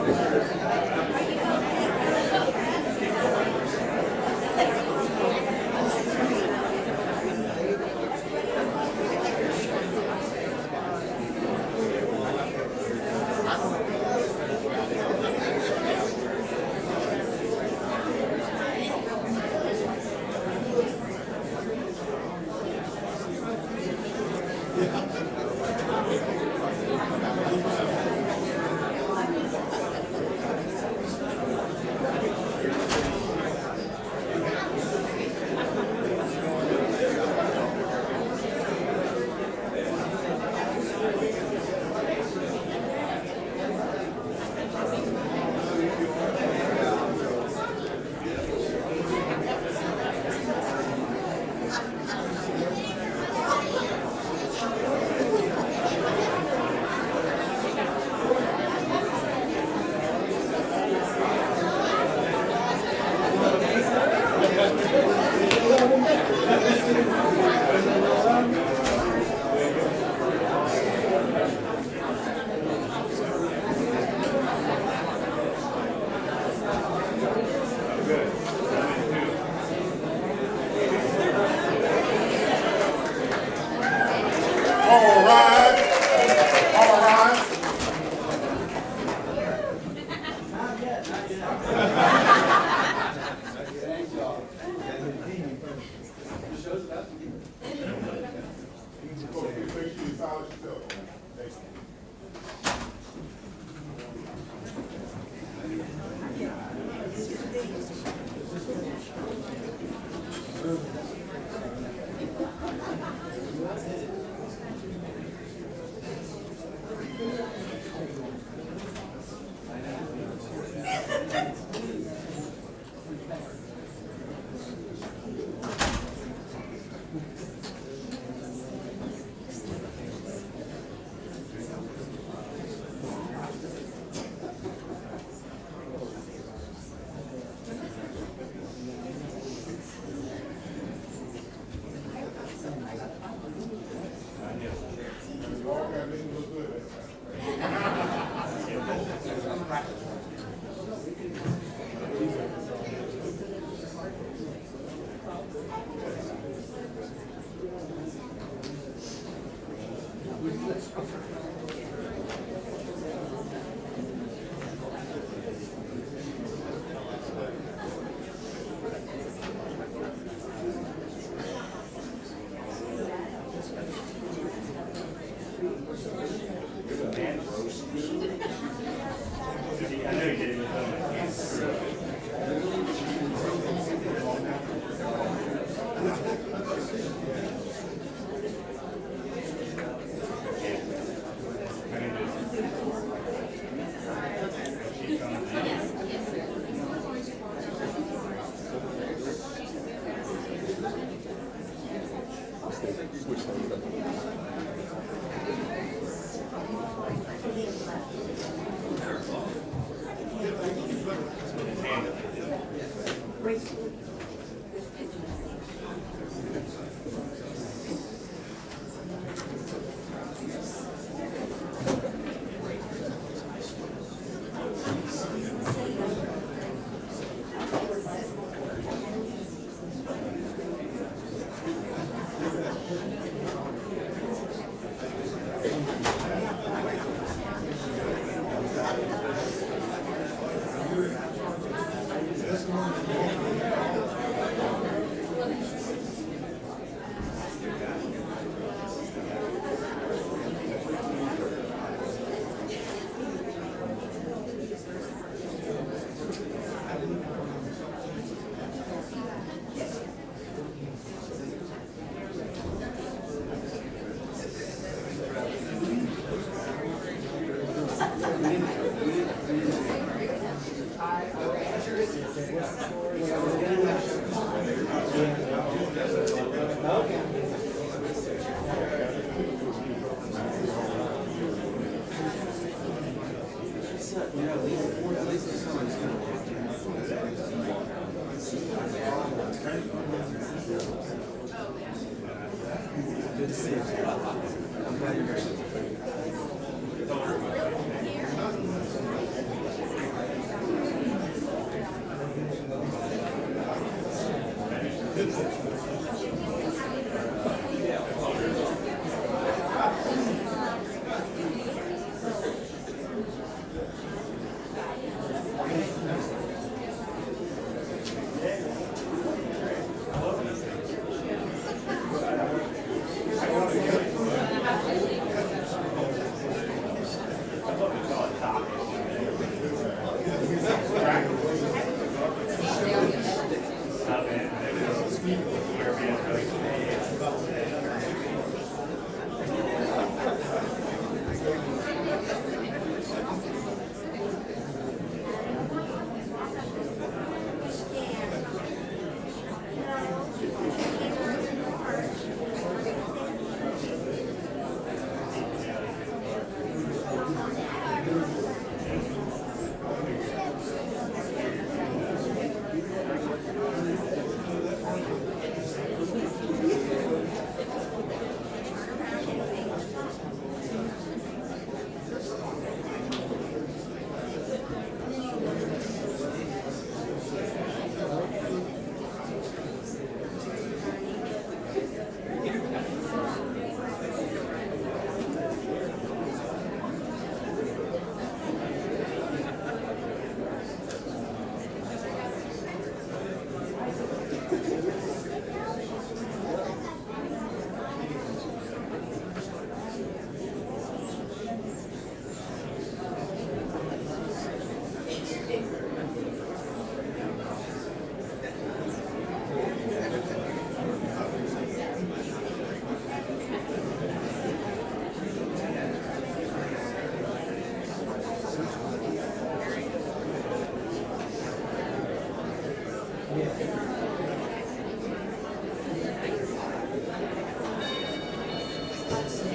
All right. All right.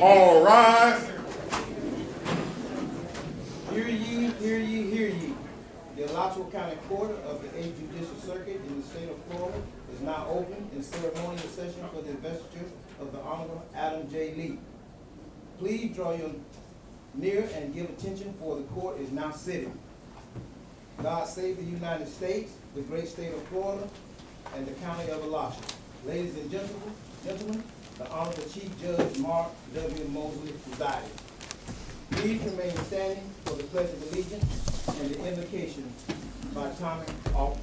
All rise. Hear ye, hear ye, hear ye. The Alachua County Court of the 8th Judicial Circuit in the state of Florida is now open in ceremonial session for the investiture of the Honorable Adam J. Lee. Please draw your near and give attention, for the court is now sitting. God save the United States, the great state of Florida, and the county of Alachua. Ladies and gentlemen, the Honorable Chief Judge Mark W. Mosley presiding. Please remain standing for the Pledge of Allegiance and the invocation by Tommy Altman.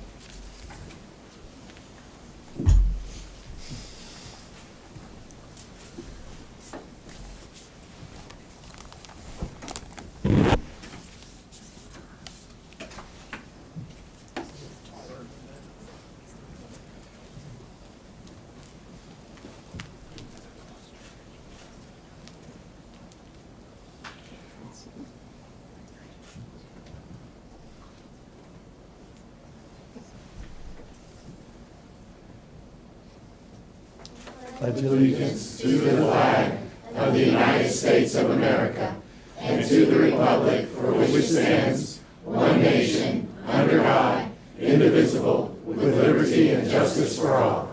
Pledge allegiance to the flag of the United States of America and to the republic for which it stands, one nation, under God, indivisible, with liberty and justice for all.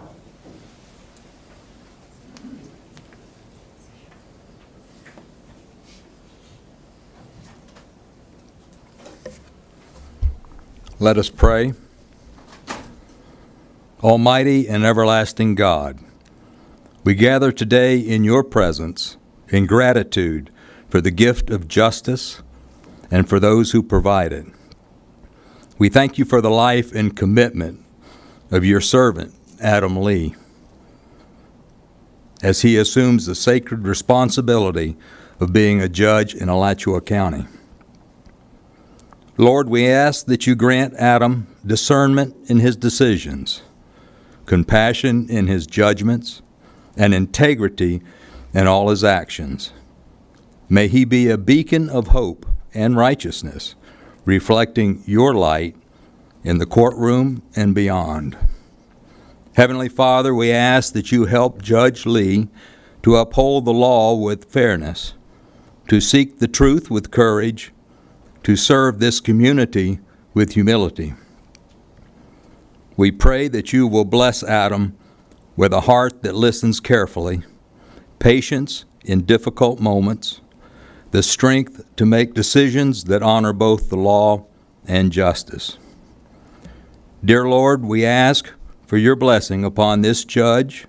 Let us pray. Almighty and everlasting God, we gather today in your presence in gratitude for the gift of justice and for those who provide it. We thank you for the life and commitment of your servant, Adam Lee, as he assumes the sacred responsibility of being a judge in Alachua County. Lord, we ask that you grant Adam discernment in his decisions, compassion in his judgments, and integrity in all his actions. May he be a beacon of hope and righteousness, reflecting your light in the courtroom and beyond. Heavenly Father, we ask that you help Judge Lee to uphold the law with fairness, to seek the truth with courage, to serve this community with humility. We pray that you will bless Adam with a heart that listens carefully, patience in difficult moments, the strength to make decisions that honor both the law and justice. Dear Lord, we ask for your blessing upon this judge,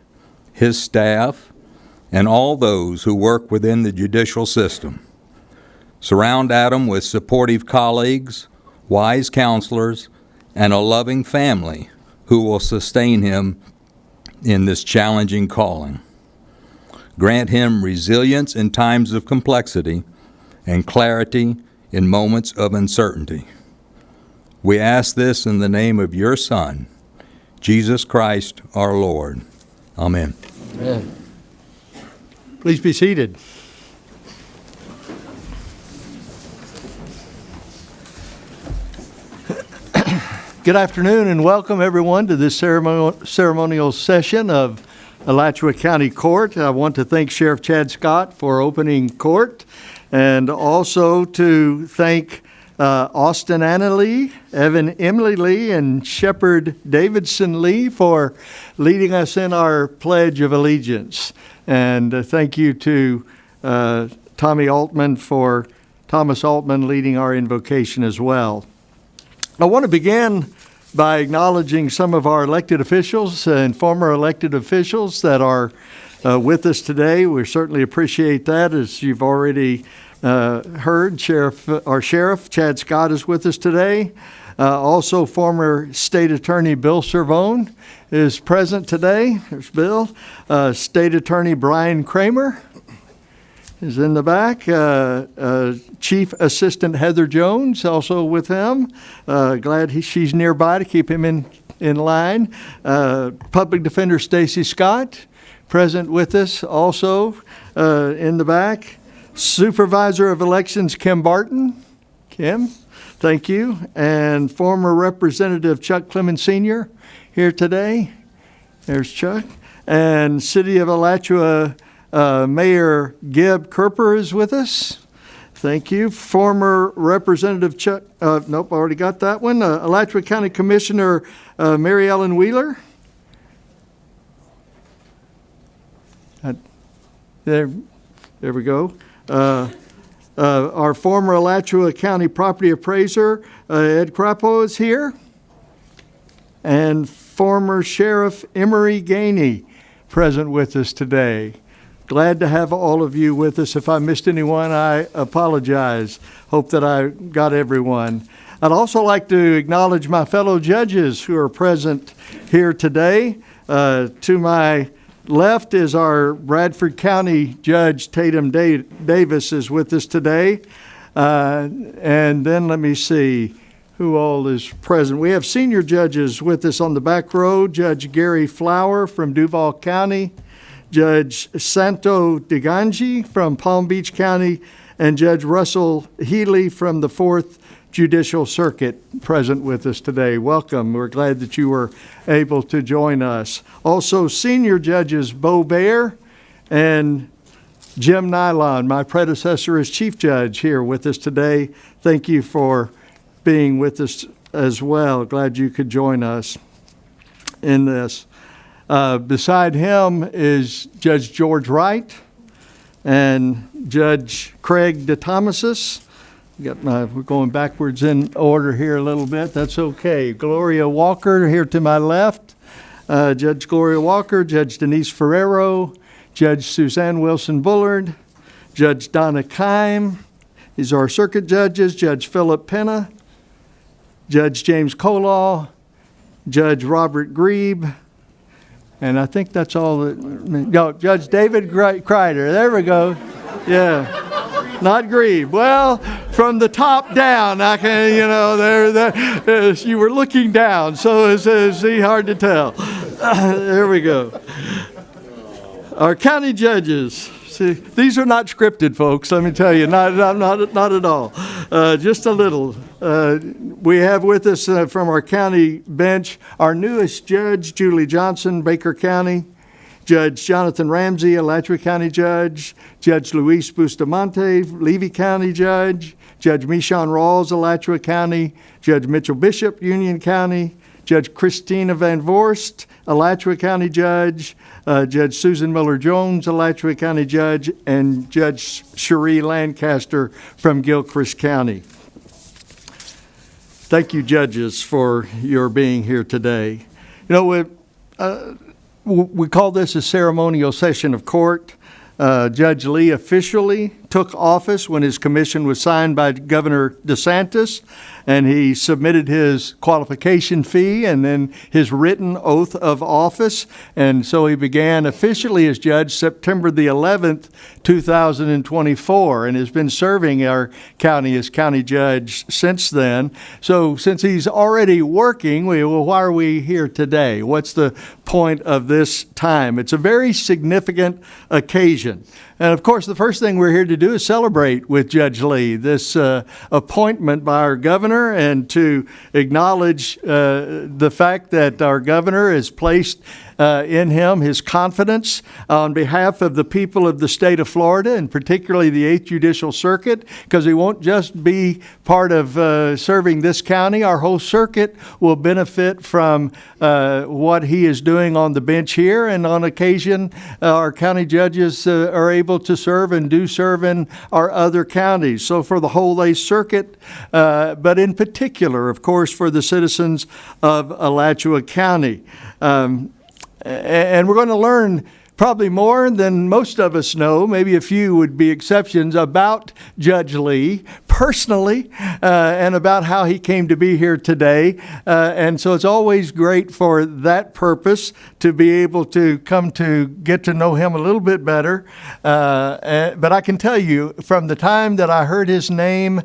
his staff, and all those who work within the judicial system. Surround Adam with supportive colleagues, wise counselors, and a loving family who will sustain him in this challenging calling. Grant him resilience in times of complexity and clarity in moments of uncertainty. We ask this in the name of your Son, Jesus Christ our Lord. Amen. Amen. Please be seated. Good afternoon and welcome everyone to this ceremonial session of Alachua County Court. I want to thank Sheriff Chad Scott for opening court, and also to thank Austin Anna Lee, Evan Emily Lee, and Shepard Davidson Lee for leading us in our Pledge of Allegiance. And thank you to Thomas Altman leading our invocation as well. I want to begin by acknowledging some of our elected officials and former elected officials that are with us today. We certainly appreciate that. As you've already heard, our Sheriff, Chad Scott, is with us today. Also, former State Attorney Bill Cervone is present today. There's Bill. State Attorney Brian Kramer is in the back. Chief Assistant Heather Jones also with him. Glad she's nearby to keep him in line. Public Defender Stacy Scott present with us also in the back. Supervisor of Elections Kim Barton. Kim, thank you. And former Representative Chuck Clemens Sr. here today? There's Chuck. And City of Alachua Mayor Gib Kerper is with us. Thank you. Former Representative Chuck, nope, I already got that one. Alachua County Commissioner Mary Ellen Wheeler. There we go. Our former Alachua County Property Appraiser, Ed Crapo, is here. And former Sheriff Emery Gainey, present with us today. Glad to have all of you with us. If I missed anyone, I apologize. Hope that I got everyone. I'd also like to acknowledge my fellow judges who are present here today. To my left is our Bradford County Judge Tatum Davis is with us today. And then let me see who all is present. We have senior judges with us on the back row. Judge Gary Flower from Duval County, Judge Santo DeGangi from Palm Beach County, and Judge Russell Healy from the 4th Judicial Circuit present with us today. Welcome. We're glad that you were able to join us. Also, senior judges Bo Baer and Jim Nylon, my predecessor as Chief Judge, here with us today. Thank you for being with us as well. Glad you could join us in this. Beside him is Judge George Wright and Judge Craig DeThomasis. We're going backwards in order here a little bit. That's okay. Gloria Walker here to my left. Judge Gloria Walker, Judge Denise Ferrero, Judge Suzanne Wilson Bullard, Judge Donna Kime. These are our circuit judges. Judge Philip Penna, Judge James Colaw, Judge Robert Grebe, and I think that's all. No, Judge David Kreider. There we go. Yeah, not Grebe. Well, from the top down, I can, there. You were looking down, so it's hard to tell. There we go. Our county judges. See, these are not scripted, folks. Let me tell you, not at all. Just a little. We have with us from our county bench our newest judge, Julie Johnson, Baker County, Judge Jonathan Ramsey, Alachua County Judge, Judge Luis Bustamante, Levy County Judge, Judge Michon Rawls, Alachua County, Judge Mitchell Bishop, Union County, Judge Christina Van Vorst, Alachua County Judge, Judge Susan Miller-Jones, Alachua County Judge, and Judge Cherie Lancaster from Gilchrist County. Thank you, judges, for your being here today. We call this a ceremonial session of court. Judge Lee officially took office when his commission was signed by Governor DeSantis, and he submitted his qualification fee and then his written oath of office. And so he began officially as judge September the 11th, 2024, and has been serving our county as county judge since then. So since he's already working, why are we here today? What's the point of this time? It's a very significant occasion. And of course, the first thing we're here to do is celebrate with Judge Lee this appointment by our governor, and to acknowledge the fact that our governor has placed in him his confidence on behalf of the people of the state of Florida, and particularly the 8th Judicial Circuit, because he won't just be part of serving this county. Our whole circuit will benefit from what he is doing on the bench here, and on occasion our county judges are able to serve and do serve in our other counties. So for the whole 8th Circuit, but in particular, of course, for the citizens of Alachua County. And we're going to learn probably more than most of us know, maybe a few would be exceptions, about Judge Lee personally, and about how he came to be here today. And so it's always great for that purpose to be able to come to get to know him a little bit better. But I can tell you, from the time that I heard his name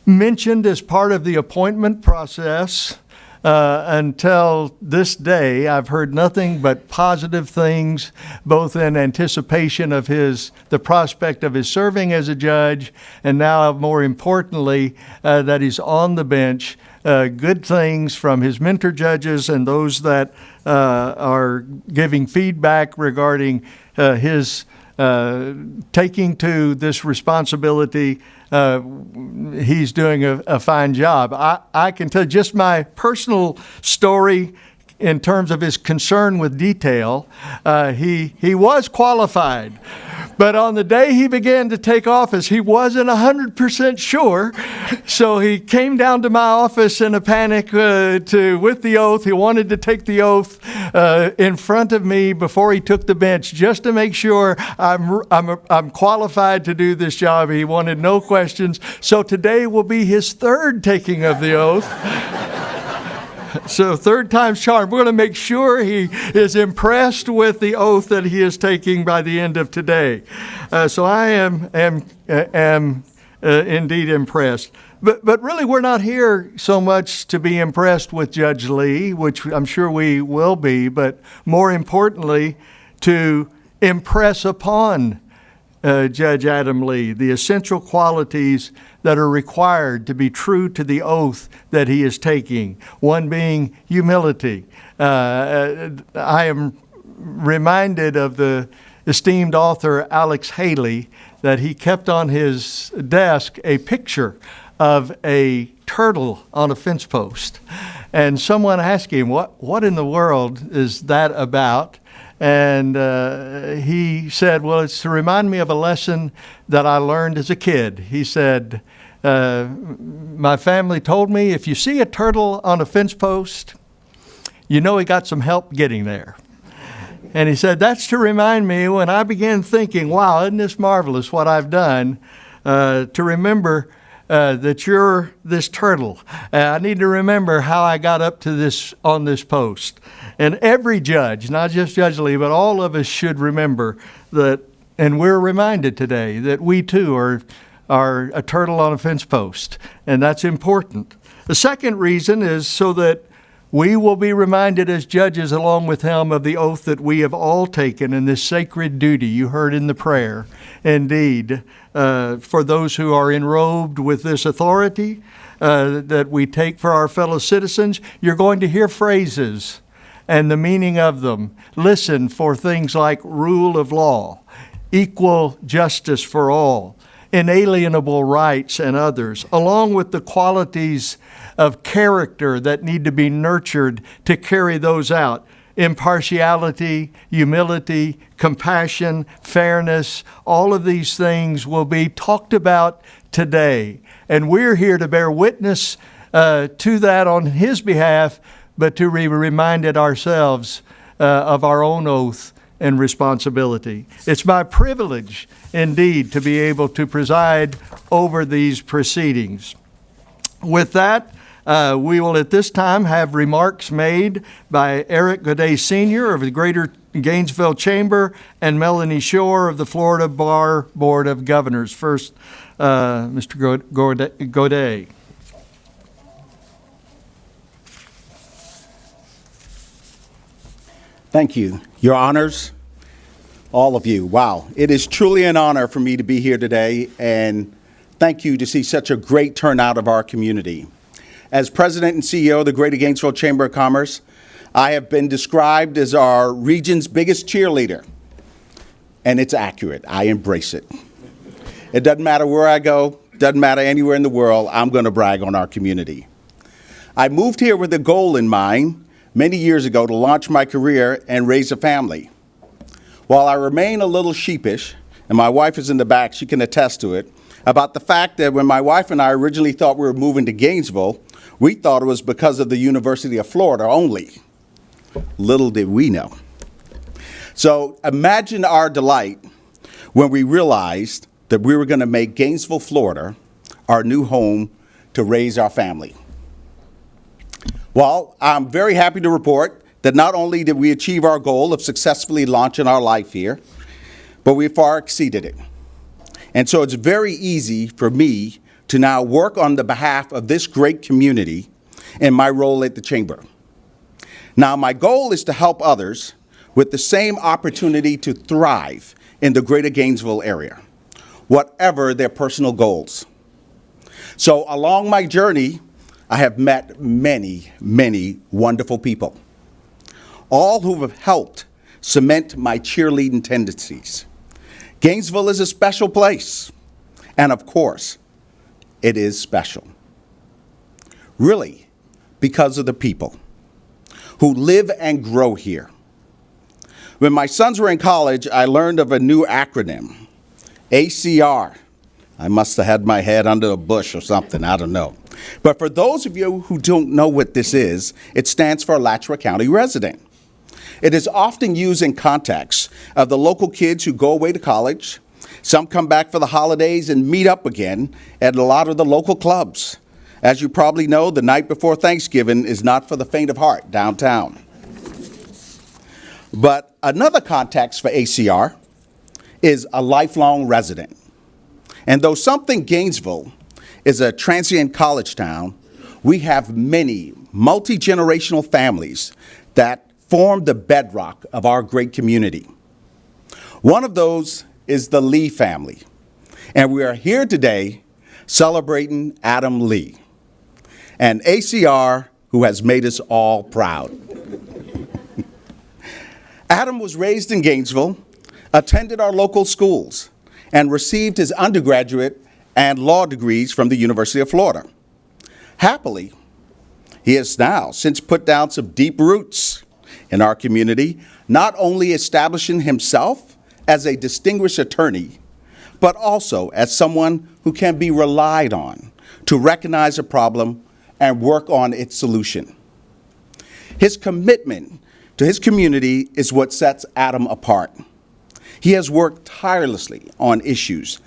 mentioned as part of the appointment process, until this day, I've heard nothing but positive things, both in anticipation of the prospect of his serving as a judge, and now, more importantly, that he's on the bench. Good things from his mentor judges and those that are giving feedback regarding his taking to this responsibility. He's doing a fine job. I can tell just my personal story in terms of his concern with detail. He was qualified, but on the day he began to take office, he wasn't 100% sure. So he came down to my office in a panic with the oath. He wanted to take the oath in front of me before he took the bench, just to make sure I'm qualified to do this job. He wanted no questions. So today will be his third taking of the oath. So third time's charm. We're going to make sure he is impressed with the oath that he is taking by the end of today. So I am indeed impressed. But really, we're not here so much to be impressed with Judge Lee, which I'm sure we will be, but more importantly, to impress upon Judge Adam Lee the essential qualities that are required to be true to the oath that he is taking, one being humility. I am reminded of the esteemed author Alex Haley, that he kept on his desk a picture of a turtle on a fence post. And someone asked him, what in the world is that about? And he said, well, it's to remind me of a lesson that I learned as a kid. He said, my family told me if you see a turtle on a fence post, you know he got some help getting there. And he said, that's to remind me when I began thinking, wow, isn't this marvelous what I've done, to remember that you're this turtle. I need to remember how I got up to this on this post. And every judge, not just Judge Lee, but all of us should remember that, and we're reminded today that we too are a turtle on a fence post, and that's important. The second reason is so that we will be reminded as judges along with him of the oath that we have all taken in this sacred duty you heard in the prayer. Indeed, for those who are enrobed with this authority that we take for our fellow citizens, you're going to hear phrases and the meaning of them. Listen for things like rule of law, equal justice for all, inalienable rights and others, along with the qualities of character that need to be nurtured to carry those out. Impartiality, humility, compassion, fairness, all of these things will be talked about today. And we're here to bear witness to that on his behalf, but to be reminded ourselves of our own oath and responsibility. It's my privilege, indeed, to be able to preside over these proceedings. With that, we will at this time have remarks made by Eric Godet Sr. of the Greater Gainesville Chamber and Melanie Shore of the Florida Bar Board of Governors. First, Mr. Godet. Thank you. Your honors, all of you. Wow. It is truly an honor for me to be here today, and thank you to see such a great turnout of our community. As president and CEO of the Greater Gainesville Chamber of Commerce, I have been described as our region's biggest cheerleader, and it's accurate. I embrace it. It doesn't matter where I go, doesn't matter anywhere in the world, I'm going to brag on our community. I moved here with a goal in mind many years ago to launch my career and raise a family. While I remain a little sheepish, and my wife is in the back, she can attest to it, about the fact that when my wife and I originally thought we were moving to Gainesville, we thought it was because of the University of Florida only. Little did we know. So imagine our delight when we realized that we were going to make Gainesville, Florida, our new home to raise our family. Well, I'm very happy to report that not only did we achieve our goal of successfully launching our life here, but we far exceeded it. And so it's very easy for me to now work on the behalf of this great community in my role at the Chamber. Now, my goal is to help others with the same opportunity to thrive in the greater Gainesville area, whatever their personal goals. So along my journey, I have met many, many wonderful people, all who have helped cement my cheerleading tendencies. Gainesville is a special place, and of course, it is special. Really, because of the people who live and grow here. When my sons were in college, I learned of a new acronym, ACR. I must have had my head under a bush or something, I don't know. But for those of you who don't know what this is, it stands for Alachua County Resident. It is often used in context of the local kids who go away to college. Some come back for the holidays and meet up again at a lot of the local clubs. As you probably know, the night before Thanksgiving is not for the faint of heart downtown. But another context for ACR is a lifelong resident. And though something Gainesville is a transient college town, we have many multi-generational families that form the bedrock of our great community. One of those is the Lee family, and we are here today celebrating Adam Lee, an ACR who has made us all proud. Adam was raised in Gainesville, attended our local schools, and received his undergraduate and law degrees from the University of Florida. Happily, he has now since put down some deep roots in our community, not only establishing himself as a distinguished attorney, but also as someone who can be relied on to recognize a problem and work on its solution. His commitment to his community is what sets Adam apart. He has worked tirelessly on issues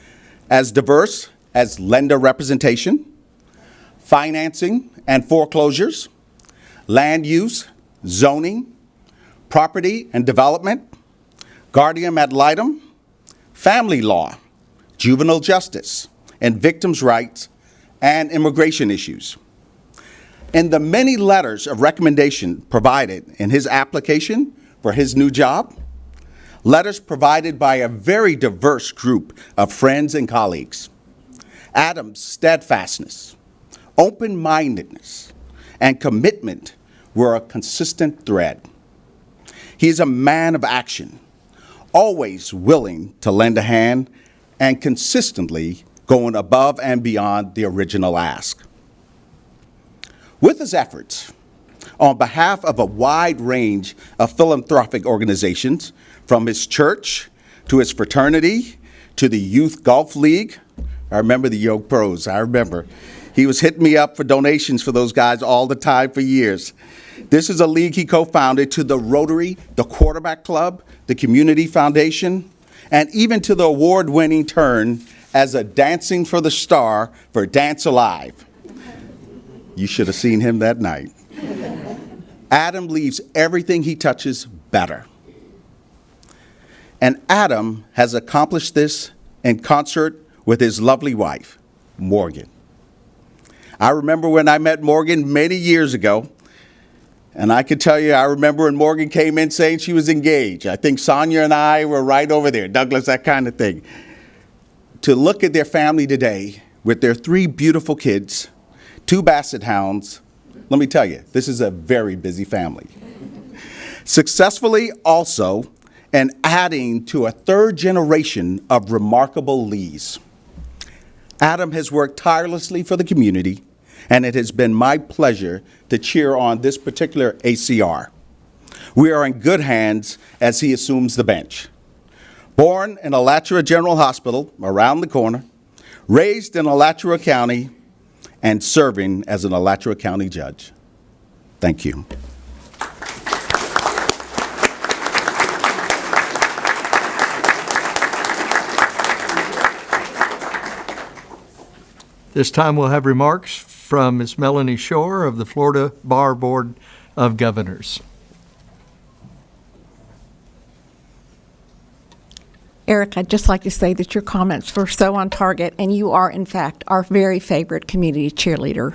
as diverse as lender representation, financing and foreclosures, land use, zoning, property and development, guardian ad litem, family law, juvenile justice, and victims' rights, and immigration issues. In the many letters of recommendation provided in his application for his new job, letters provided by a very diverse group of friends and colleagues, Adam's steadfastness, open-mindedness, and commitment were a consistent thread. He is a man of action, always willing to lend a hand and consistently going above and beyond the original ask. With his efforts, on behalf of a wide range of philanthropic organizations, from his church to his fraternity to the Youth Golf League, I remember the Yoke Pros, I remember. He was hitting me up for donations for those guys all the time for years. This is a league he co-founded, to the Rotary, the Quarterback Club, the Community Foundation, and even to the award-winning turn as a Dancing for the Star for Dance Alive. You should have seen him that night. Adam leaves everything he touches better. And Adam has accomplished this in concert with his lovely wife, Morgan. I remember when I met Morgan many years ago, and I can tell you, I remember when Morgan came in saying she was engaged. I think Sonia and I were right over there, Douglas, that kind of thing. To look at their family today with their 3 beautiful kids, 2 basset hounds, let me tell you, this is a very busy family. Successfully also, and adding to a 3rd generation of remarkable Lees. Adam has worked tirelessly for the community, and it has been my pleasure to cheer on this particular ACR. We are in good hands as he assumes the bench. Born in Alachua General Hospital, around the corner, raised in Alachua County, and serving as an Alachua County judge. Thank you. This time we'll have remarks from Ms. Melanie Shore of the Florida Bar Board of Governors. Eric, I'd just like to say that your comments were so on target, and you are, in fact, our very favorite community cheerleader.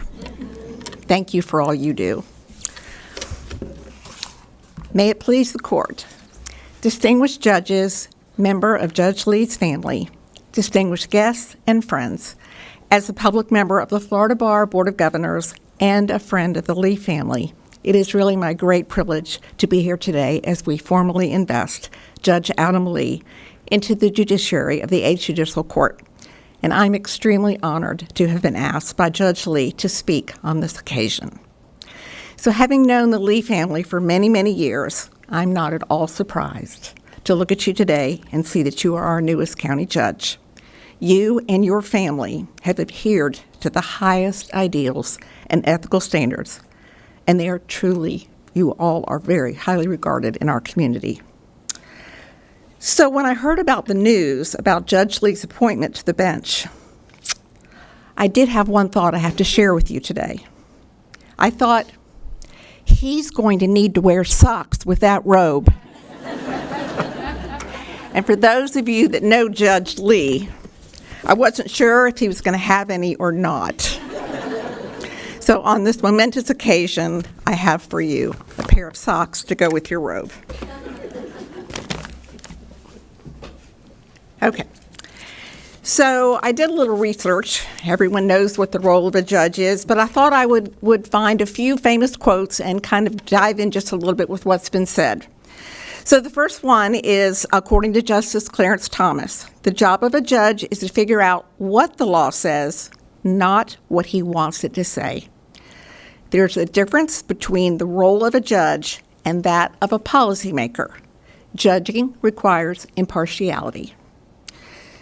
Thank you for all you do. May it please the court. Distinguished judges, member of Judge Lee's family, distinguished guests and friends, as a public member of the Florida Bar Board of Governors and a friend of the Lee family, it is really my great privilege to be here today as we formally invest Judge Adam Lee into the judiciary of the 8th Judicial Court. And I'm extremely honored to have been asked by Judge Lee to speak on this occasion. So having known the Lee family for many, many years, I'm not at all surprised to look at you today and see that you are our newest county judge. You and your family have adhered to the highest ideals and ethical standards, and they are truly, you all are very highly regarded in our community. So when I heard about the news about Judge Lee's appointment to the bench, I did have one thought I have to share with you today. I thought, he's going to need to wear socks with that robe. And for those of you that know Judge Lee, I wasn't sure if he was going to have any or not. So on this momentous occasion, I have for you a pair of socks to go with your robe. Okay. So I did a little research. Everyone knows what the role of a judge is, but I thought I would find a few famous quotes and kind of dive in just a little bit with what's been said. So the first one is, according to Justice Clarence Thomas, the job of a judge is to figure out what the law says, not what he wants it to say. There's a difference between the role of a judge and that of a policymaker. Judging requires impartiality.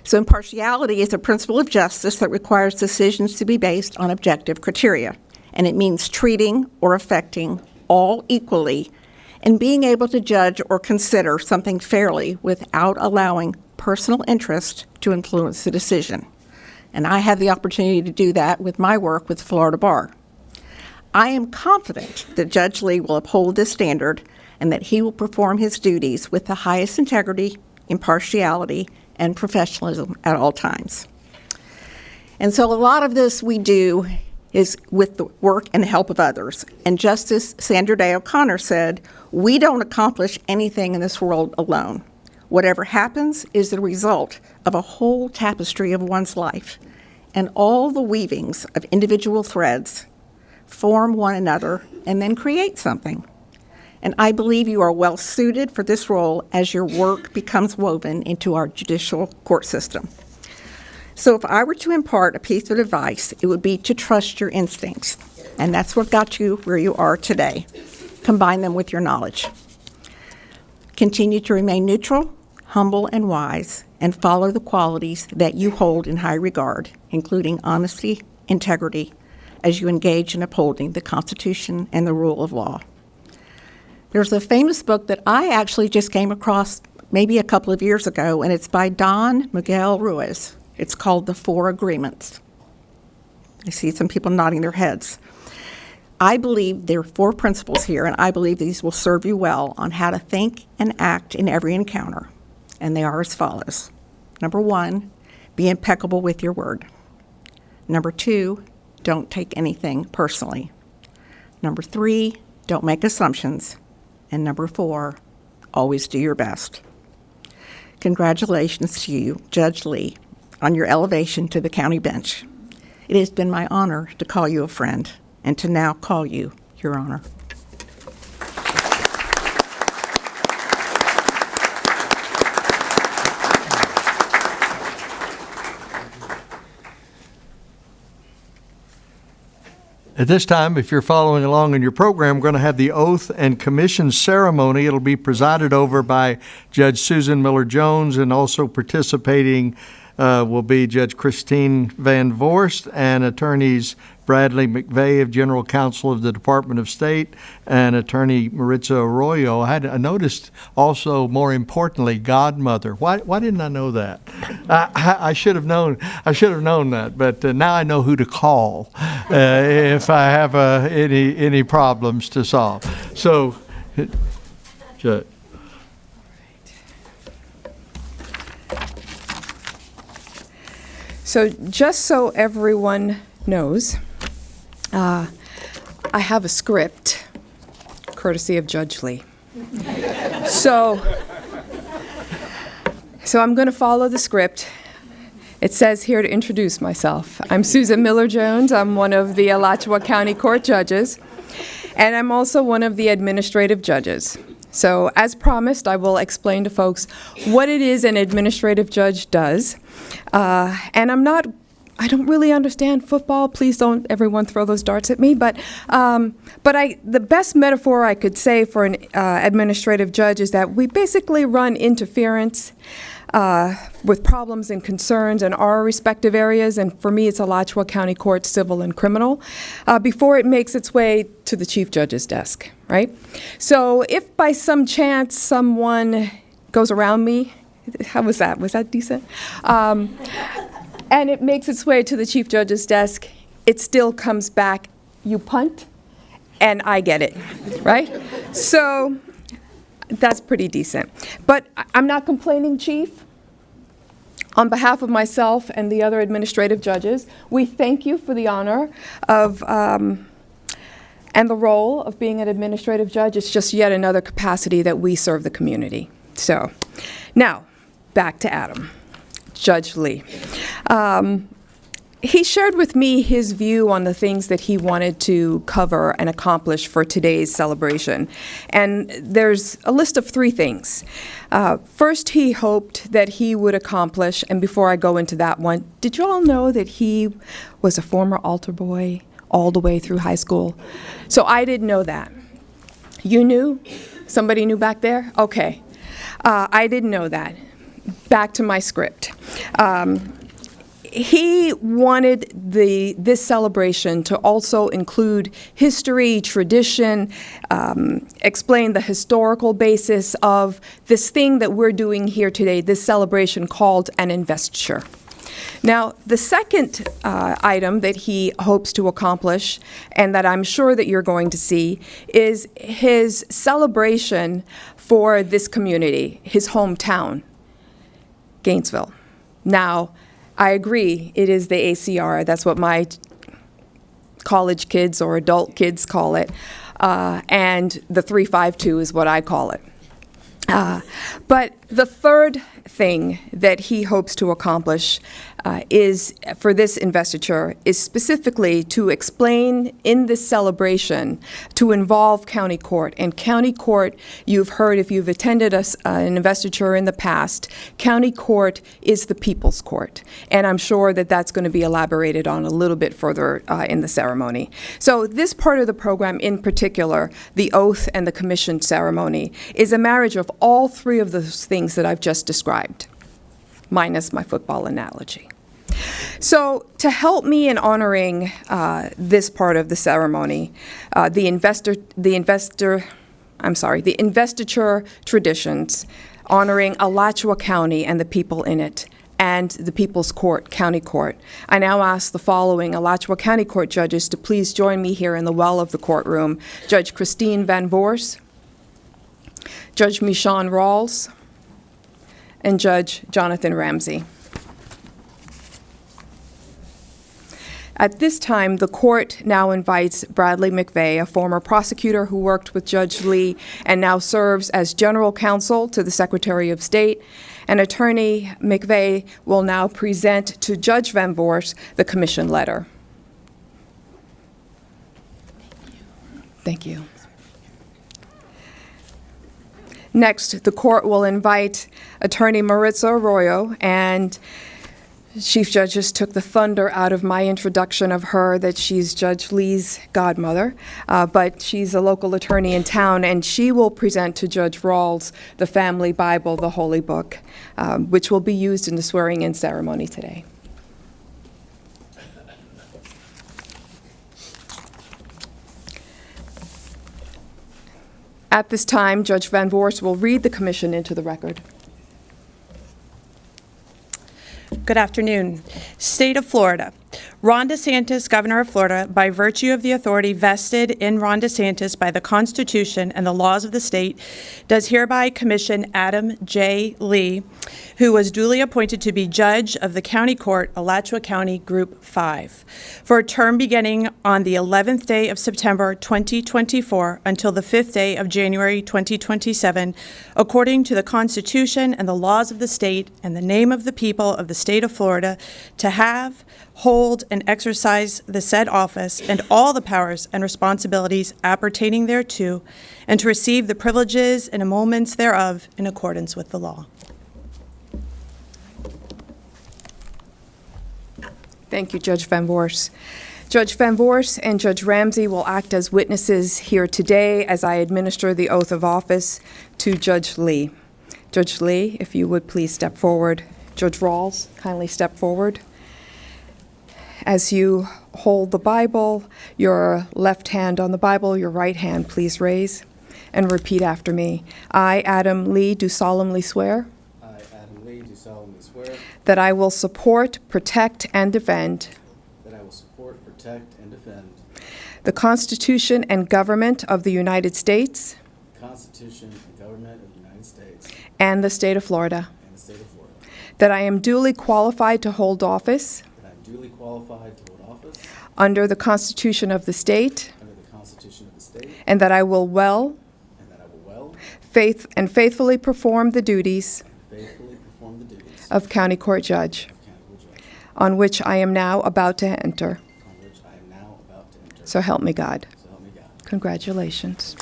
So impartiality is a principle of justice that requires decisions to be based on objective criteria, and it means treating or affecting all equally and being able to judge or consider something fairly without allowing personal interest to influence the decision. And I have the opportunity to do that with my work with Florida Bar. I am confident that Judge Lee will uphold this standard and that he will perform his duties with the highest integrity, impartiality, and professionalism at all times. And so a lot of this we do is with the work and help of others. And Justice Sandra Day O'Connor said, "We don't accomplish anything in this world alone. Whatever happens is the result of a whole tapestry of one's life, and all the weavings of individual threads form one another and then create something." And I believe you are well suited for this role as your work becomes woven into our judicial court system. So if I were to impart a piece of advice, it would be to trust your instincts. And that's what got you where you are today. Combine them with your knowledge. Continue to remain neutral, humble, and wise, and follow the qualities that you hold in high regard, including honesty, integrity, as you engage in upholding the Constitution and the rule of law. There's a famous book that I actually just came across maybe a couple of years ago, and it's by Don Miguel Ruiz. It's called The Four Agreements. I see some people nodding their heads. I believe there are 4 principles here, and I believe these will serve you well on how to think and act in every encounter. And they are as follows. Number 1, be impeccable with your word. Number 2, don't take anything personally. Number 3, don't make assumptions. And number 4, always do your best. Congratulations to you, Judge Lee, on your elevation to the county bench. It has been my honor to call you a friend and to now call you Your Honor. At this time, if you're following along in your program, we're going to have the oath and commission ceremony. It'll be presided over by Judge Susan Miller-Jones, and also participating will be Judge Christine Van Voorst and attorneys Bradley McVeigh of General Counsel of the Department of State and attorney Maritza Arroyo. I noticed also, more importantly, godmother. Why didn't I know that? I should have known. I should have known that. But now I know who to call if I have any problems to solve. So, Judge. So just so everyone knows, I have a script, courtesy of Judge Lee. So I'm going to follow the script. It says here to introduce myself. I'm Susan Miller-Jones. I'm one of the Alachua County Court judges, and I'm also one of the administrative judges. So as promised, I will explain to folks what it is an administrative judge does. And I don't really understand football. Please don't everyone throw those darts at me. But the best metaphor I could say for an administrative judge is that we basically run interference with problems and concerns in our respective areas, and for me it's Alachua County Court, civil and criminal, before it makes its way to the chief judge's desk, right? So if by some chance someone goes around me, how was that? Was that decent? And it makes its way to the chief judge's desk, it still comes back, you punt, and I get it, right? So that's pretty decent. But I'm not complaining, Chief. On behalf of myself and the other administrative judges, we thank you for the honor of and the role of being an administrative judge. It's just yet another capacity that we serve the community. So now, back to Adam. Judge Lee. He shared with me his view on the things that he wanted to cover and accomplish for today's celebration. And there's a list of 3 things. First, he hoped that he would accomplish, and before I go into that one, did you all know that he was a former altar boy all the way through high school? So I didn't know that. You knew? Somebody knew back there? Okay. I didn't know that. Back to my script. He wanted this celebration to also include history, tradition, explain the historical basis of this thing that we're doing here today, this celebration called an investiture. Now, the second item that he hopes to accomplish, and that I'm sure that you're going to see, is his celebration for this community, his hometown, Gainesville. Now, I agree, it is the ACR. That's what my college kids or adult kids call it. And the 352 is what I call it. But the third thing that he hopes to accomplish is, for this investiture, is specifically to explain in this celebration to involve county court. And county court, you've heard if you've attended an investiture in the past, county court is the people's court. And I'm sure that that's going to be elaborated on a little bit further in the ceremony. So this part of the program in particular, the oath and the commission ceremony, is a marriage of all 3 of those things that I've just described, minus my football analogy. So to help me in honoring this part of the ceremony, the investiture traditions, honoring Alachua County and the people in it, and the People's Court, County Court, I now ask the following Alachua County Court judges to please join me here in the well of the courtroom. Judge Christine Van Voors, Judge Michonne Rawls, and Judge Jonathan Ramsey. At this time, the court now invites Bradley McVeigh, a former prosecutor who worked with Judge Lee and now serves as general counsel to the Secretary of State. And Attorney McVeigh will now present to Judge Van Voors the commission letter. Thank you. Next, the court will invite Attorney Maritza Arroyo, and Chief Judge just took the thunder out of my introduction of her, that she's Judge Lee's godmother, but she's a local attorney in town, and she will present to Judge Rawls the family Bible, the Holy Book, which will be used in the swearing-in ceremony today. At this time, Judge Van Voors will read the commission into the record. Good afternoon. State of Florida. Ron DeSantis, Governor of Florida, by virtue of the authority vested in Ron DeSantis by the Constitution and the laws of the state, does hereby commission Adam J. Lee, who was duly appointed to be Judge of the County Court, Alachua County, Group 5, for a term beginning on the 11th day of September 2024 until the 5th day of January 2027, according to the Constitution and the laws of the state and the name of the people of the state of Florida, to have, hold, and exercise the said office and all the powers and responsibilities appertaining thereto, and to receive the privileges and emoluments thereof in accordance with the law. Thank you, Judge Van Voorst. Judge Van Voorst and Judge Ramsey will act as witnesses here today as I administer the oath of office to Judge Lee. Judge Lee, if you would please step forward. Judge Rawls, kindly step forward. As you hold the Bible, your left hand on the Bible, your right hand please raise and repeat after me. I, Adam Lee, do solemnly swear I, Adam Lee, do solemnly swear that I will support, protect, and defend that I will support, protect, and defend the Constitution and government of the United States the Constitution and government of the United States and the state of Florida, and the state of Florida, that I am duly qualified to hold office that I am duly qualified to hold office under the Constitution of the state, under the Constitution of the state, and that I will well, and that I will well faithfully perform the duties and faithfully perform the duties of County Court Judge, of County Court Judge, on which I am now about to enter. on which I am now about to enter. So help me God. So help me God. Congratulations.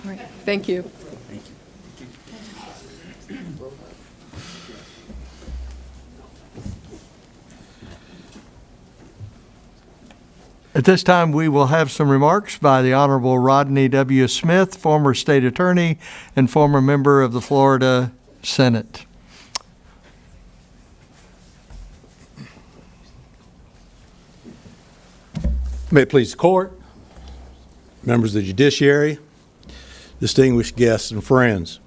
All right. Thank you. At this time, we will have some remarks by the Honorable Rodney W. Smith, former state attorney and former member of the Florida Senate. May it please the court, members of the judiciary, distinguished guests and friends.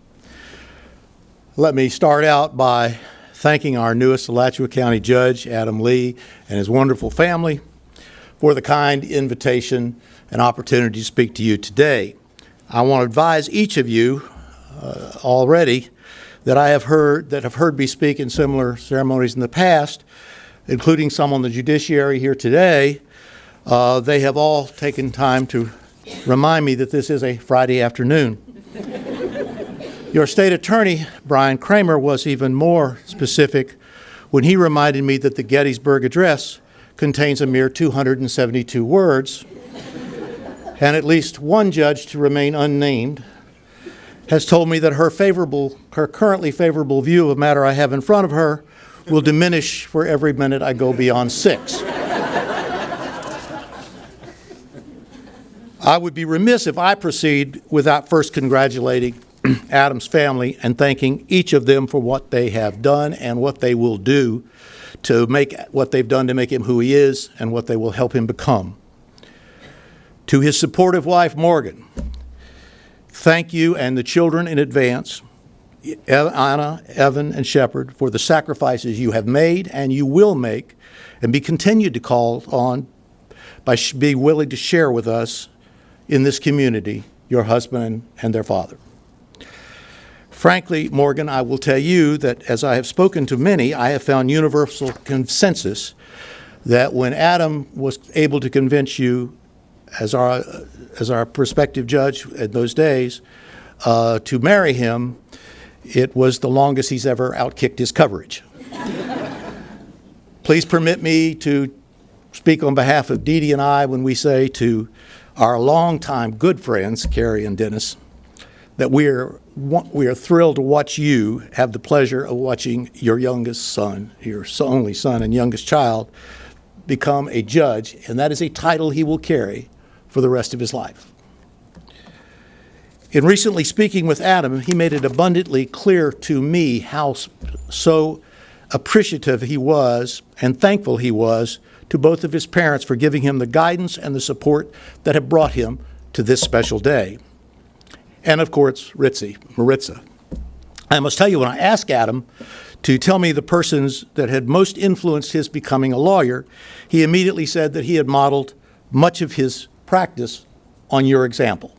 Let me start out by thanking our newest Alachua County Judge, Adam Lee, and his wonderful family for the kind invitation and opportunity to speak to you today. I want to advise each of you already that have heard me speak in similar ceremonies in the past, including some on the judiciary here today. They have all taken time to remind me that this is a Friday afternoon. Your state attorney, Brian Kramer, was even more specific when he reminded me that the Gettysburg Address contains a mere 272 words, and at least one judge, to remain unnamed, has told me that her currently favorable view of a matter I have in front of her will diminish for every minute I go beyond 6. I would be remiss if I proceed without first congratulating Adam's family and thanking each of them for what they have done and what they will do to make what they've done to make him who he is and what they will help him become. To his supportive wife, Morgan, thank you and the children in advance, Anna, Evan, and Shepard, for the sacrifices you have made and you will make and be continued to call on by being willing to share with us in this community, your husband and their father. Frankly, Morgan, I will tell you that as I have spoken to many, I have found universal consensus that when Adam was able to convince you as our prospective judge in those days to marry him, it was the longest he's ever outkicked his coverage. Please permit me to speak on behalf of Dee Dee and I when we say to our longtime good friends, Carrie and Dennis, that we are thrilled to watch you have the pleasure of watching your youngest son, your only son and youngest child, become a judge, and that is a title he will carry for the rest of his life. In recently speaking with Adam, he made it abundantly clear to me how so appreciative he was and thankful he was to both of his parents for giving him the guidance and the support that have brought him to this special day. And of course, Maritza. I must tell you, when I asked Adam to tell me the persons that had most influenced his becoming a lawyer, he immediately said that he had modeled much of his practice on your example.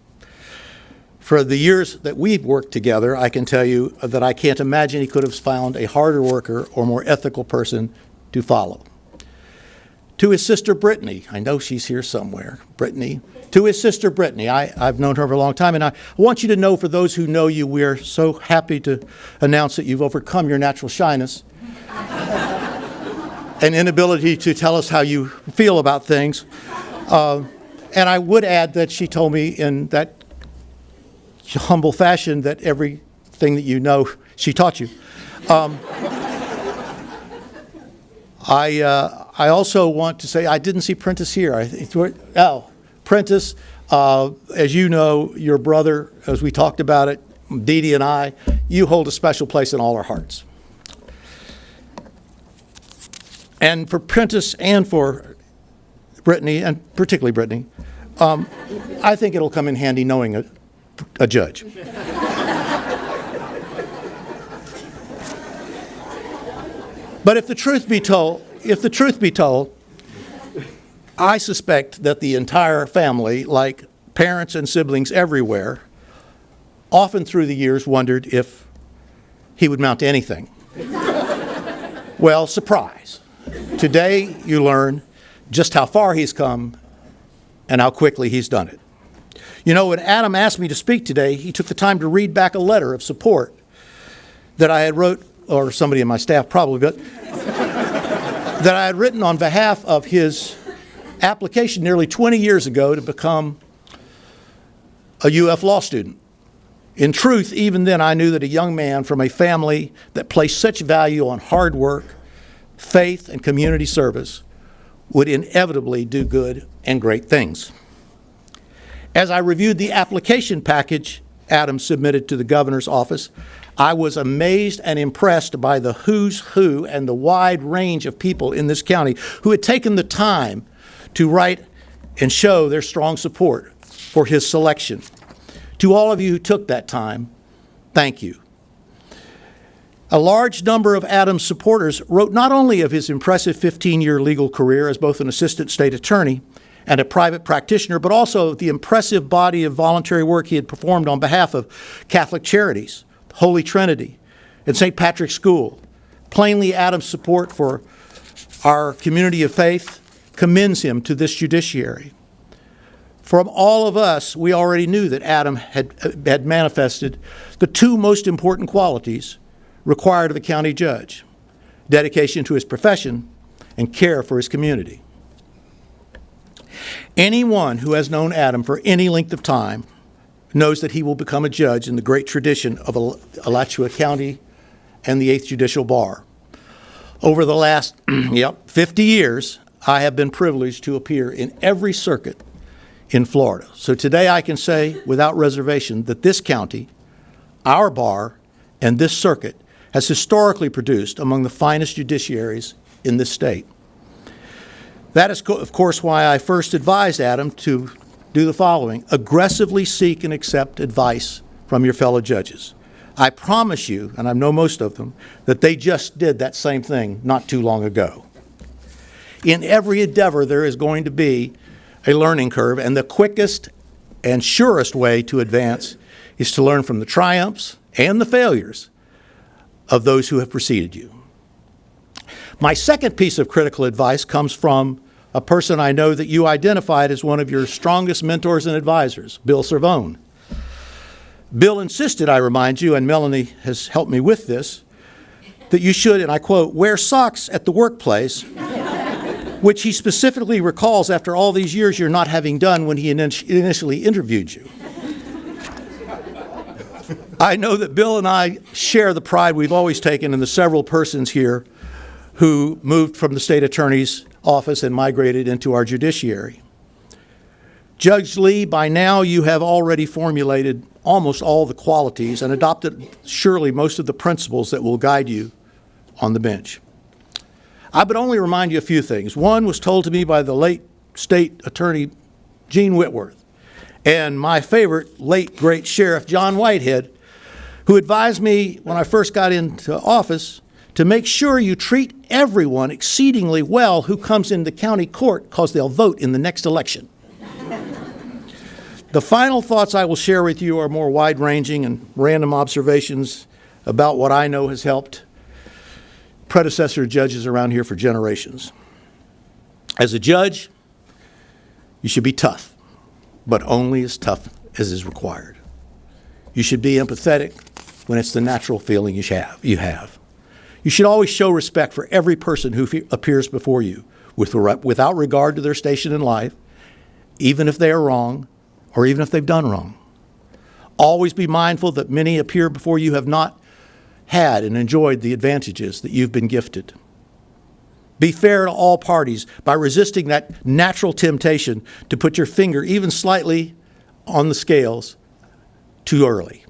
For the years that we've worked together, I can tell you that I can't imagine he could have found a harder worker or more ethical person to follow. To his sister Brittany, I know she's here somewhere, Brittany. To his sister Brittany, I've known her for a long time, and I want you to know, for those who know you, we're so happy to announce that you've overcome your natural shyness and inability to tell us how you feel about things. And I would add that she told me in that humble fashion that everything that you know, she taught you. I also want to say I didn't see Prentice here. Prentice, as you know, your brother, as we talked about it, Dee Dee and I, you hold a special place in all our hearts. And for Prentice and for Brittany, and particularly Brittany, I think it'll come in handy knowing a judge. But if the truth be told, I suspect that the entire family, like parents and siblings everywhere, often through the years wondered if he would mount to anything. Well, surprise. Today you learn just how far he's come and how quickly he's done it. You know, when Adam asked me to speak today, he took the time to read back a letter of support that I had wrote, or somebody in my staff probably, but that I had written on behalf of his application nearly 20 years ago to become a UF law student. In truth, even then I knew that a young man from a family that placed such value on hard work, faith, and community service would inevitably do good and great things. As I reviewed the application package Adam submitted to the governor's office, I was amazed and impressed by the who's who and the wide range of people in this county who had taken the time to write and show their strong support for his selection. To all of you who took that time, thank you. A large number of Adam's supporters wrote not only of his impressive 15-year legal career as both an assistant state attorney and a private practitioner, but also the impressive body of voluntary work he had performed on behalf of Catholic Charities, Holy Trinity, and St. Patrick's School. Plainly, Adam's support for our community of faith commends him to this judiciary. From all of us, we already knew that Adam had manifested the two most important qualities required of a county judge: dedication to his profession and care for his community. Anyone who has known Adam for any length of time knows that he will become a judge in the great tradition of Alachua County and the 8th Judicial Bar. Over the last 50 years, I have been privileged to appear in every circuit in Florida. So today I can say without reservation that this county, our bar, and this circuit has historically produced among the finest judiciaries in this state. That is, of course, why I first advised Adam to do the following: aggressively seek and accept advice from your fellow judges. I promise you, and I know most of them, that they just did that same thing not too long ago. In every endeavor, there is going to be a learning curve, and the quickest and surest way to advance is to learn from the triumphs and the failures of those who have preceded you. My second piece of critical advice comes from a person I know that you identified as one of your strongest mentors and advisors, Bill Cervone. Bill insisted, I remind you, and Melanie has helped me with this, that you should, and I quote, wear socks at the workplace, which he specifically recalls after all these years you're not having done when he initially interviewed you. I know that Bill and I share the pride we've always taken in the several persons here who moved from the state attorney's office and migrated into our judiciary. Judge Lee, by now you have already formulated almost all the qualities and adopted surely most of the principles that will guide you on the bench. I would only remind you a few things. One was told to me by the late State Attorney Gene Whitworth, and my favorite late great Sheriff John Whitehead, who advised me when I first got into office to make sure you treat everyone exceedingly well who comes into county court, because they'll vote in the next election. The final thoughts I will share with you are more wide-ranging and random observations about what I know has helped predecessor judges around here for generations. As a judge, you should be tough, but only as tough as is required. You should be empathetic when it's the natural feeling you have. You should always show respect for every person who appears before you without regard to their station in life, even if they are wrong or even if they've done wrong. Always be mindful that many appear before you have not had and enjoyed the advantages that you've been gifted. Be fair to all parties by resisting that natural temptation to put your finger even slightly on the scales too early.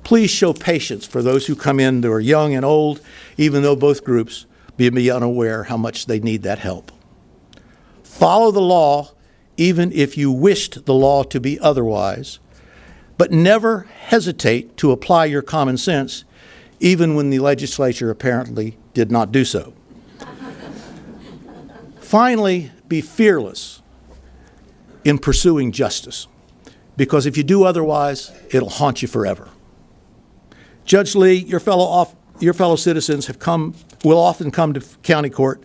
Please show patience for those who come in that are young and old, even though both groups may be unaware how much they need that help. Follow the law even if you wished the law to be otherwise, but never hesitate to apply your common sense even when the legislature apparently did not do so. Finally, be fearless in pursuing justice, because if you do otherwise, it'll haunt you forever. Judge Lee, your fellow citizens will often come to county court.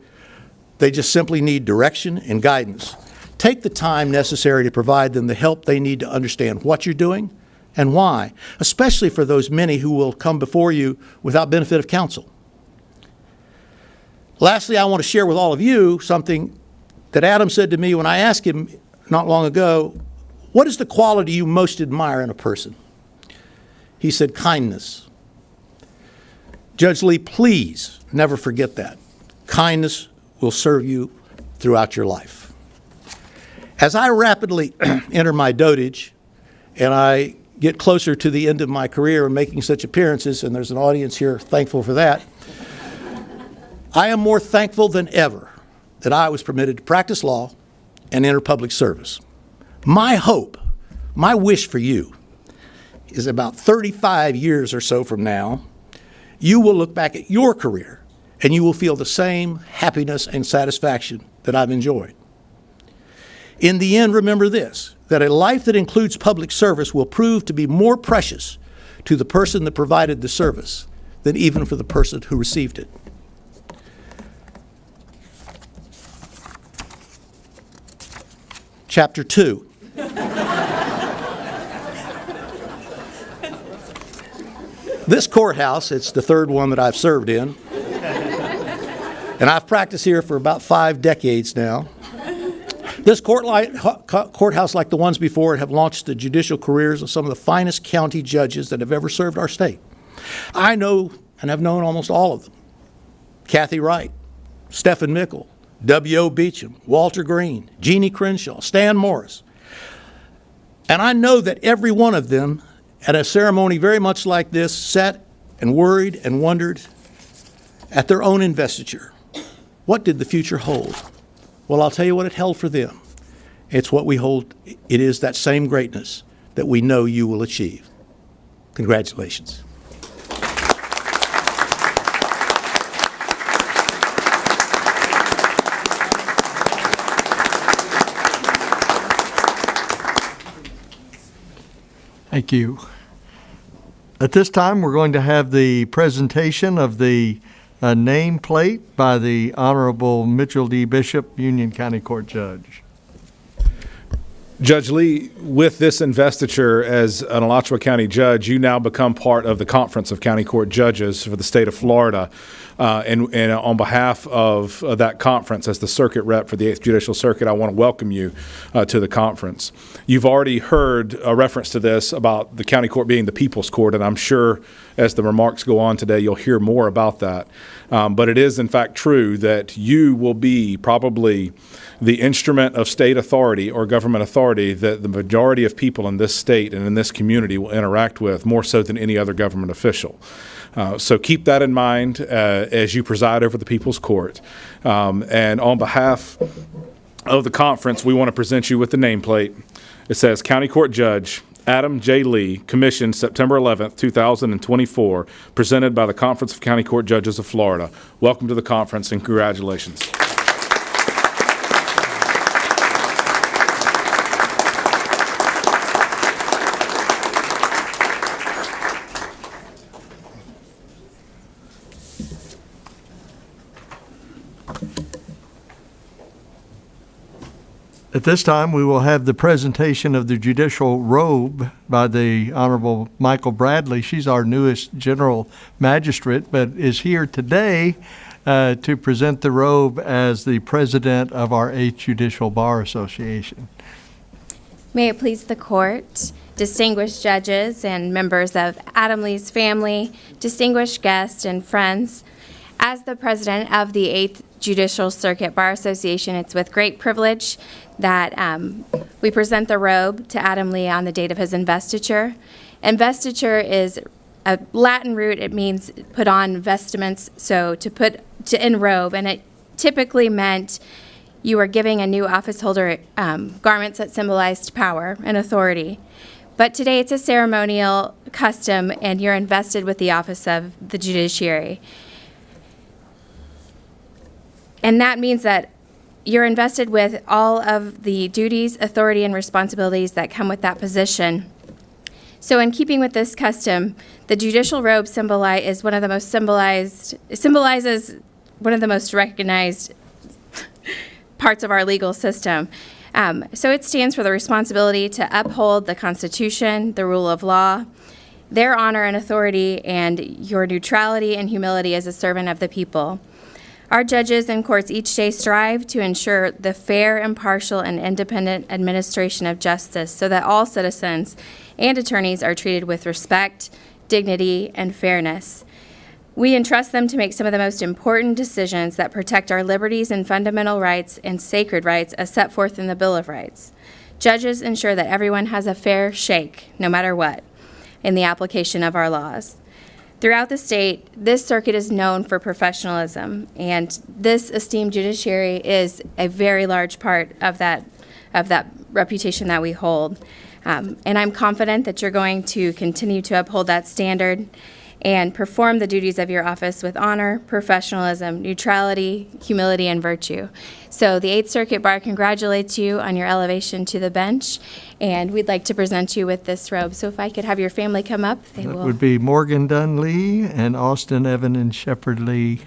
They just simply need direction and guidance. Take the time necessary to provide them the help they need to understand what you're doing and why, especially for those many who will come before you without benefit of counsel. Lastly, I want to share with all of you something that Adam said to me when I asked him not long ago, what is the quality you most admire in a person? He said, kindness. Judge Lee, please never forget that. Kindness will serve you throughout your life. As I rapidly enter my dotage and I get closer to the end of my career and making such appearances, and there's an audience here thankful for that, I am more thankful than ever that I was permitted to practice law and enter public service. My hope, my wish for you is about 35 years or so from now, you will look back at your career and you will feel the same happiness and satisfaction that I've enjoyed. In the end, remember this, that a life that includes public service will prove to be more precious to the person that provided the service than even for the person who received it. Chapter 2. This courthouse, it's the third one that I've served in, and I've practiced here for about 5 decades now. This courthouse, like the ones before it, have launched the judicial careers of some of the finest county judges that have ever served our state. I know and have known almost all of them. Kathy Wright, Stephen Mickle, W.O. Beecham, Walter Green, Jeannie Crenshaw, Stan Morris. And I know that every one of them at a ceremony very much like this sat and worried and wondered at their own investiture. What did the future hold? Well, I'll tell you what it held for them. It's what we hold. It is that same greatness that we know you will achieve. Congratulations. Thank you. At this time, we're going to have the presentation of the nameplate by the Honorable Mitchell D. Bishop, Union County Court Judge. Judge Lee, with this investiture as an Alachua County judge, you now become part of the Conference of County Court Judges for the state of Florida. And on behalf of that conference, as the circuit rep for the 8th Judicial Circuit, I want to welcome you to the conference. You've already heard a reference to this about the county court being the people's court, and I'm sure as the remarks go on today, you'll hear more about that. But it is, in fact, true that you will be probably the instrument of state authority or government authority authority that the majority of people in this state and in this community will interact with more so than any other government official. So keep that in mind as you preside over the People's Court. And on behalf of the conference, we want to present you with the nameplate. It says County Court Judge Adam J. Lee, commissioned September 11th, 2024, presented by the Conference of County Court Judges of Florida. Welcome to the conference and congratulations. At this time, we will have the presentation of the judicial robe by the Honorable Michael Bradley. She's our newest general magistrate, but is here today to present the robe as the president of our 8th Judicial Bar Association. May it please the court, distinguished judges and members of Adam Lee's family, distinguished guests and friends. As the president of the 8th Judicial Circuit Bar Association, it's with great privilege that we present the robe to Adam Lee on the date of his investiture. Investiture is a Latin root. It means put on vestments, so to enrobe, and it typically meant you were giving a new office holder garments that symbolized power and authority. But today it's a ceremonial custom, and you're invested with the office of the judiciary. And that means that you're invested with all of the duties, authority, and responsibilities that come with that position. So in keeping with this custom, the judicial robe symbolizes one of the most recognized parts of our legal system. So it stands for the responsibility to uphold the Constitution, the rule of law, their honor and authority, and your neutrality and humility as a servant of the people. Our judges and courts each day strive to ensure the fair, impartial, and independent administration of justice so that all citizens and attorneys are treated with respect, dignity, and fairness. We entrust them to make some of the most important decisions that protect our liberties and fundamental rights and sacred rights as set forth in the Bill of Rights. Judges ensure that everyone has a fair shake, no matter what, in the application of our laws. Throughout the state, this circuit is known for professionalism, and this esteemed judiciary is a very large part of that reputation that we hold. And I'm confident that you're going to continue to uphold that standard and perform the duties of your office with honor, professionalism, neutrality, humility, and virtue. So the 8th Circuit Bar congratulates you on your elevation to the bench, and we'd like to present you with this robe. So if I could have your family come up, they That will. would be Morgan Dunn Lee and Austin Evan and Shepard Lee.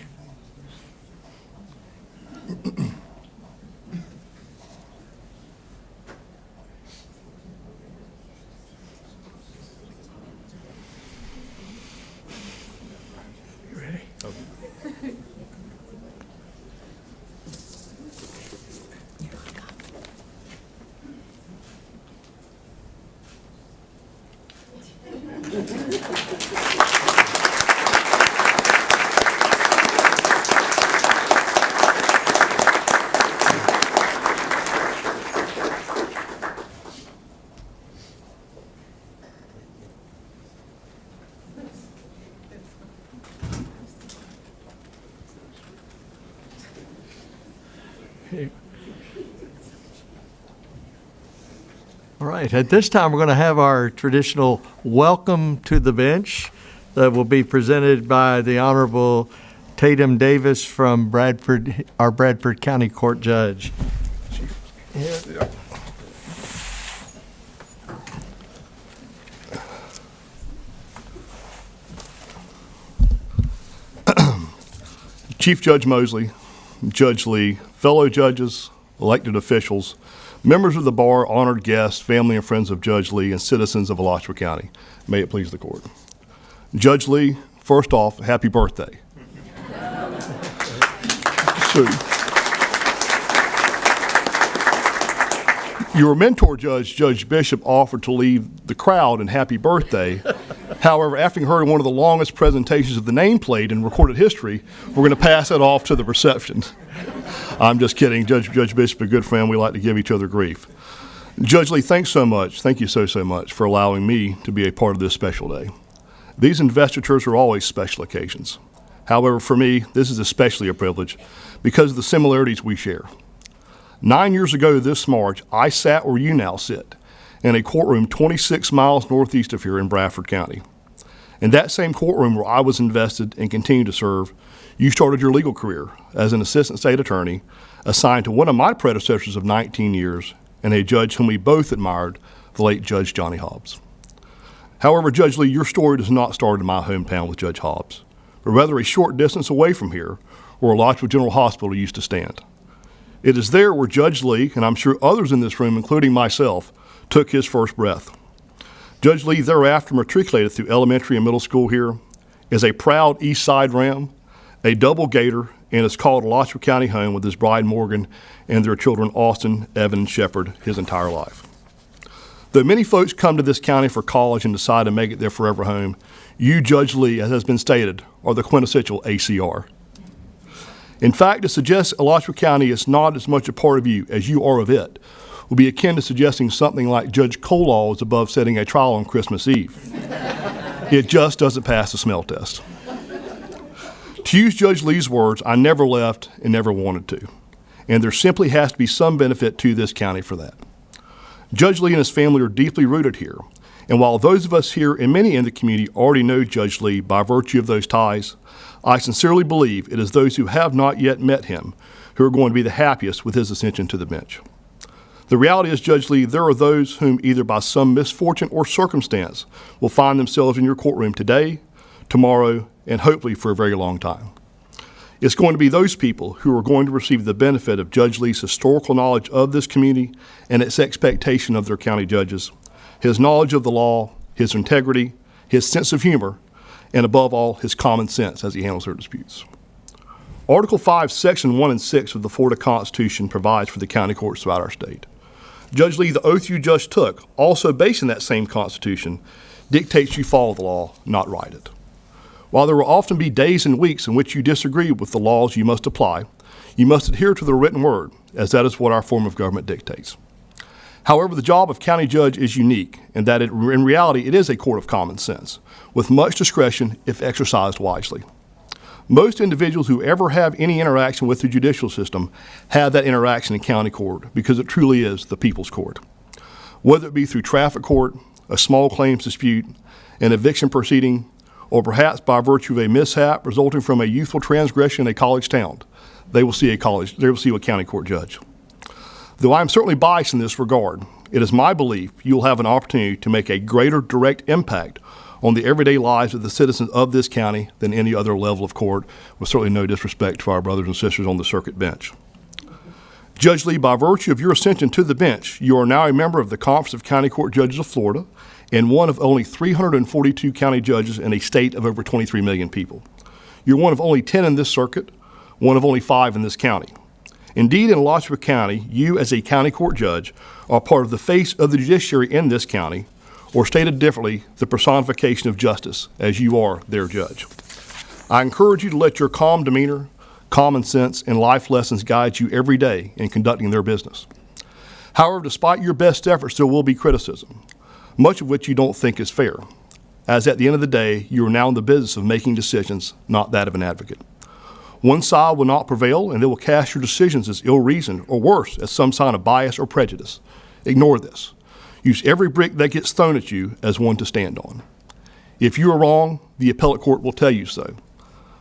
All right, at this time, we're going to have our traditional welcome to the bench that will be presented by the Honorable Tatum Davis from Bradford, our Bradford County Court Judge. Chief Judge Mosley, Judge Lee, fellow judges, elected officials, members of the bar, honored guests, family and friends of Judge Lee, and citizens of Alachua County. May it please the court. Judge Lee, first off, happy birthday. So, your mentor judge, Judge Bishop, offered to leave the crowd in happy birthday. However, after hearing one of the longest presentations of the nameplate in recorded history, we're going to pass it off to the reception. I'm just kidding. Judge Bishop, a good friend, we like to give each other grief. Judge Lee, thanks so much. Thank you so much for allowing me to be a part of this special day. These investitures are always special occasions. However, for me, this is especially a privilege because of the similarities we share. 9 years ago this March, I sat where you now sit, in a courtroom 26 miles northeast of here in Bradford County. In that same courtroom where I was invested and continue to serve, you started your legal career as an assistant state attorney assigned to one of my predecessors of 19 years and a judge whom we both admired, the late Judge Johnny Hobbs. However, Judge Lee, your story does not start in my hometown with Judge Hobbs, but rather a short distance away from here where Alachua General Hospital used to stand. It is there where Judge Lee, and I'm sure others in this room, including myself, took his first breath. Judge Lee thereafter matriculated through elementary and middle school here, is a proud East Side Ram, a double Gator, and has called Alachua County home with his bride Morgan and their children Austin, Evan, and Shepard his entire life. Though many folks come to this county for college and decide to make it their forever home, you, Judge Lee, as has been stated, are the quintessential ACR. In fact, to suggest Alachua County is not as much a part of you as you are of it would be akin to suggesting something like Judge Colall is above setting a trial on Christmas Eve. It just doesn't pass the smell test. To use Judge Lee's words, I never left and never wanted to. And there simply has to be some benefit to this county for that. Judge Lee and his family are deeply rooted here. And while those of us here and many in the community already know Judge Lee by virtue of those ties, I sincerely believe it is those who have not yet met him who are going to be the happiest with his ascension to the bench. The reality is, Judge Lee, there are those whom either by some misfortune or circumstance will find themselves in your courtroom today, tomorrow, and hopefully for a very long time. It's going to be those people who are going to receive the benefit of Judge Lee's historical knowledge of this community and its expectation of their county judges, his knowledge of the law, his integrity, his sense of humor, and above all, his common sense as he handles their disputes. Article 5, Section 1 and 6 of the Florida Constitution provides for the county courts throughout our state. Judge Lee, the oath you just took, also based in that same Constitution, dictates you follow the law, not write it. While there will often be days and weeks in which you disagree with the laws you must apply, you must adhere to the written word, as that is what our form of government dictates. However, the job of county judge is unique in that in reality it is a court of common sense, with much discretion if exercised wisely. Most individuals who ever have any interaction with the judicial system have that interaction in county court because it truly is the people's court. Whether it be through traffic court, a small claims dispute, an eviction proceeding, or perhaps by virtue of a mishap resulting from a youthful transgression in a college town, they will see a county court judge. Though I am certainly biased in this regard, it is my belief you will have an opportunity to make a greater direct impact on the everyday lives of the citizens of this county than any other level of court, with certainly no disrespect to our brothers and sisters on the circuit bench. Judge Lee, by virtue of your ascension to the bench, you are now a member of the Conference of County Court Judges of Florida and one of only 342 county judges in a state of over 23 million people. You're one of only 10 in this circuit, one of only 5 in this county. Indeed, in Alachua County, you as a county court judge are part of the face of the judiciary in this county, or stated differently, the personification of justice, as you are their judge. I encourage you to let your calm demeanor, common sense, and life lessons guide you every day in conducting their business. However, despite your best efforts, there will be criticism, much of which you don't think is fair, as at the end of the day, you are now in the business of making decisions, not that of an advocate. One side will not prevail, and they will cast your decisions as ill-reasoned, or worse, as some sign of bias or prejudice. Ignore this. Use every brick that gets thrown at you as one to stand on. If you are wrong, the appellate court will tell you so.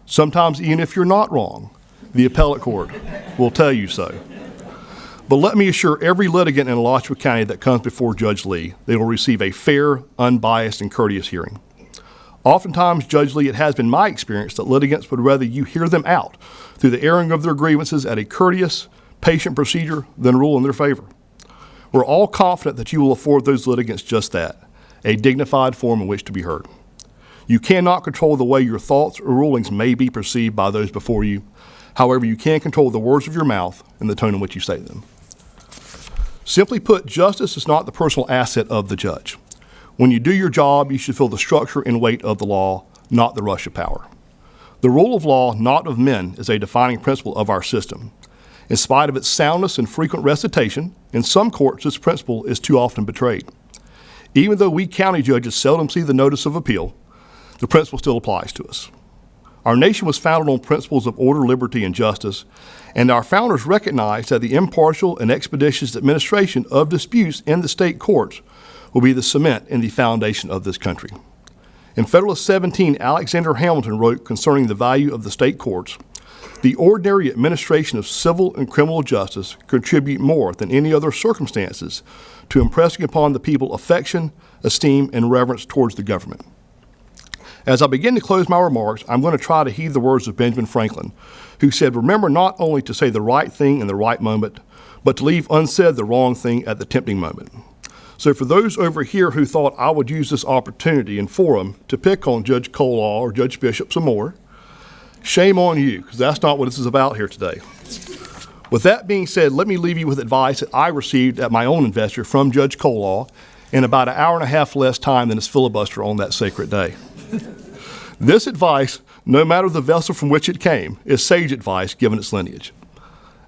Sometimes even if you're not wrong, the appellate court will tell you so. But let me assure every litigant in Alachua County that comes before Judge Lee, they will receive a fair, unbiased, and courteous hearing. Oftentimes, Judge Lee, it has been my experience that litigants would rather you hear them out through the airing of their grievances at a courteous, patient procedure than rule in their favor. We're all confident that you will afford those litigants just that, a dignified forum in which to be heard. You cannot control the way your thoughts or rulings may be perceived by those before you. However, you can control the words of your mouth and the tone in which you say them. Simply put, justice is not the personal asset of the judge. When you do your job, you should feel the structure and weight of the law, not the rush of power. The rule of law, not of men, is a defining principle of our system. In spite of its soundness and frequent recitation, in some courts this principle is too often betrayed. Even though we county judges seldom see the notice of appeal, the principle still applies to us. Our nation was founded on principles of order, liberty, and justice, and our founders recognized that the impartial and expeditious administration of disputes in the state courts will be the cement in the foundation of this country. In Federalist 17, Alexander Hamilton wrote concerning the value of the state courts, "The ordinary administration of civil and criminal justice contribute more than any other circumstances to impressing upon the people affection, esteem, and reverence towards the government." As I begin to close my remarks, I'm going to try to heed the words of Benjamin Franklin, who said, "Remember not only to say the right thing in the right moment, but to leave unsaid the wrong thing at the tempting moment." So for those over here who thought I would use this opportunity and forum to pick on Judge Colaw or Judge Bishop some more, shame on you, because that's not what this is about here today. With that being said, let me leave you with advice that I received at my own investiture from Judge Colaw in about an hour and a half less time than his filibuster on that sacred day. This advice, no matter the vessel from which it came, is sage advice given its lineage.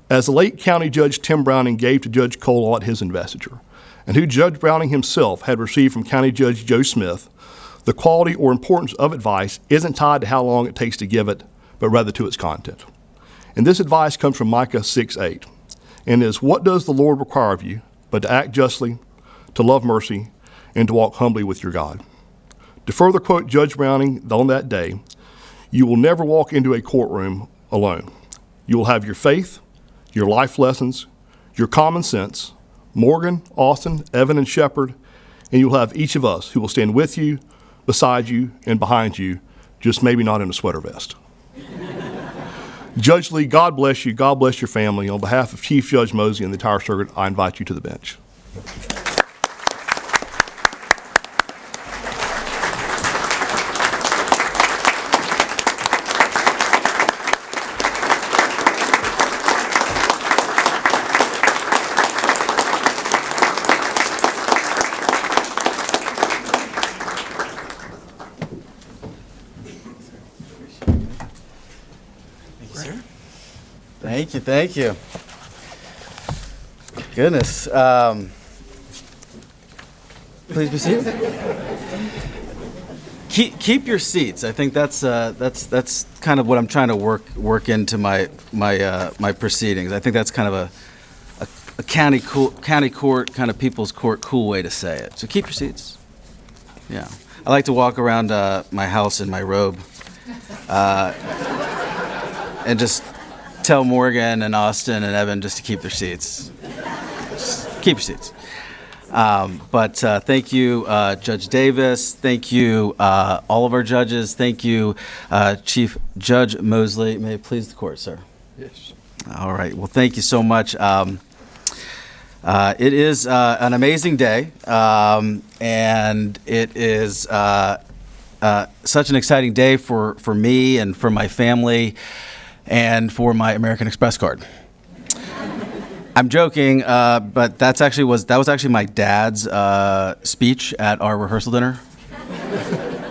As the late County Judge Tim Browning gave to Judge Colaw at his investiture, and who Judge Browning himself had received from County Judge Joe Smith, the quality or importance of advice isn't tied to how long it takes to give it, but rather to its content. And this advice comes from Micah 6:8, and is, "What does the Lord require of you, but to act justly, to love mercy, and to walk humbly with your God?" To further quote Judge Browning on that day, "You will never walk into a courtroom alone. You will have your faith, your life lessons, your common sense, Morgan, Austin, Evan, and Shepard, and you'll have each of us who will stand with you, beside you, and behind you, just maybe not in a sweater vest." Judge Lee, God bless you. God bless your family. On behalf of Chief Judge Mosley and the entire circuit, I invite you to the bench. Thank you, thank you. Goodness. Please be seated. Keep your seats. I think that's kind of what I'm trying to work into my proceedings. I think that's kind of a county court, kind of people's court, cool way to say it. So keep your seats. Yeah, I like to walk around my house in my robe, and just tell Morgan and Austin and Evan just to keep their seats. Just keep your seats. But thank you, Judge Davis. Thank you, all of our judges. Thank you, Chief Judge Mosley. May it please the court, sir. Yes. All right. Well, thank you so much. It is an amazing day, and it is such an exciting day for me and for my family and for my American Express card. I'm joking, but that was actually my dad's speech at our rehearsal dinner.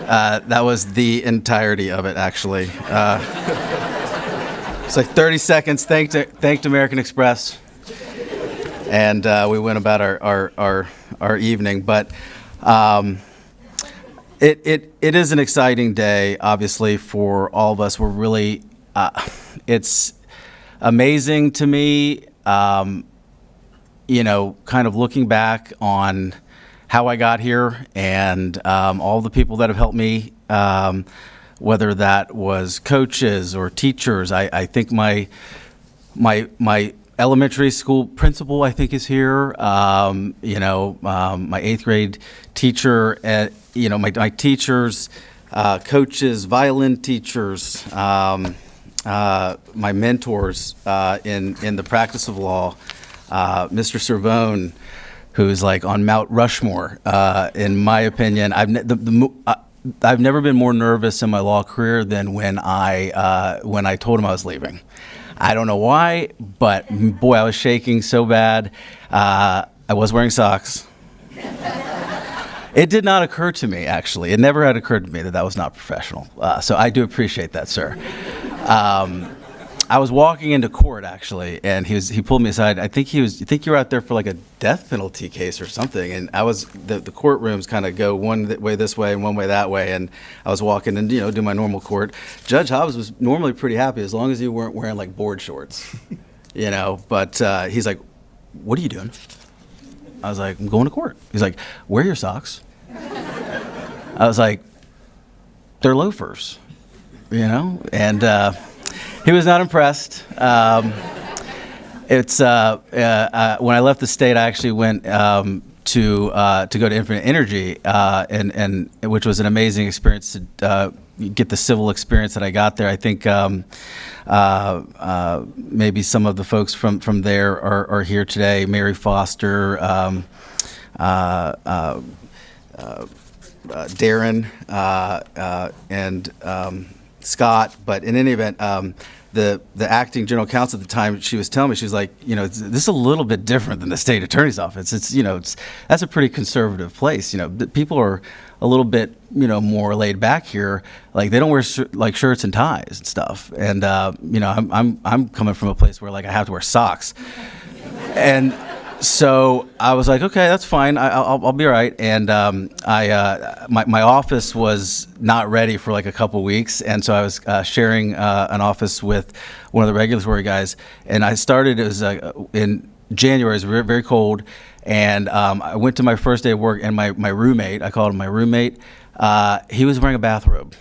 That was the entirety of it, actually. It's like 30 seconds. Thanked American Express, and we went about our evening. But it is an exciting day, obviously, for all of us. We're really it's amazing to me. Kind of looking back on how I got here and all the people that have helped me, whether that was coaches or teachers. I think my elementary school principal, I think, is here. My 8th grade teacher, my teachers, coaches, violin teachers, my mentors in the practice of law, Mr. Cervone, who's like on Mount Rushmore, in my opinion. I've never been more nervous in my law career than when I told him I was leaving. I don't know why, but boy, I was shaking so bad. I was wearing socks. It did not occur to me, actually. It never had occurred to me that was not professional. So I do appreciate that, sir. I was walking into court actually, and he pulled me aside. I think you were out there for like a death penalty case or something. And I was the courtrooms kind of go one way this way and one way that way. And I was walking and do my normal court. Judge Hobbs was normally pretty happy as long as you weren't wearing like board shorts, But he's like, "What are you doing?" I was like, "I'm going to court." He's like, "Wear your socks." I was like, "They're loafers," and he was not impressed. It's when I left the state, I actually went to go to Infinite Energy, and which was an amazing experience to get the civil experience that I got there. I think maybe some of the folks from there are here today. Mary Foster, Darren, and Scott. But in any event, the acting general counsel at the time, she was telling me, she was like, this is a little bit different than the state attorney's office. That's a pretty conservative place. People are a little bit, more laid back here. Like they don't wear shirts and ties and stuff. And I'm coming from a place where like I have to wear socks. And so I was like, okay, that's fine. I'll be all right. And my office was not ready for like a couple weeks, and so I was sharing an office with one of the regulatory guys. And I started, it was in January. It was very, very cold, and I went to my first day of work, and my roommate, I called him my roommate, he was wearing a bathrobe.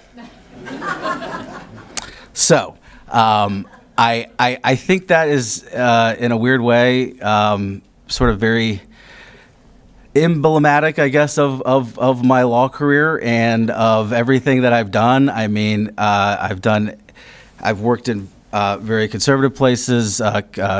So I think that is, in a weird way, sort of very emblematic, I guess, of my law career and of everything that I've done. I mean, I've worked in very conservative places,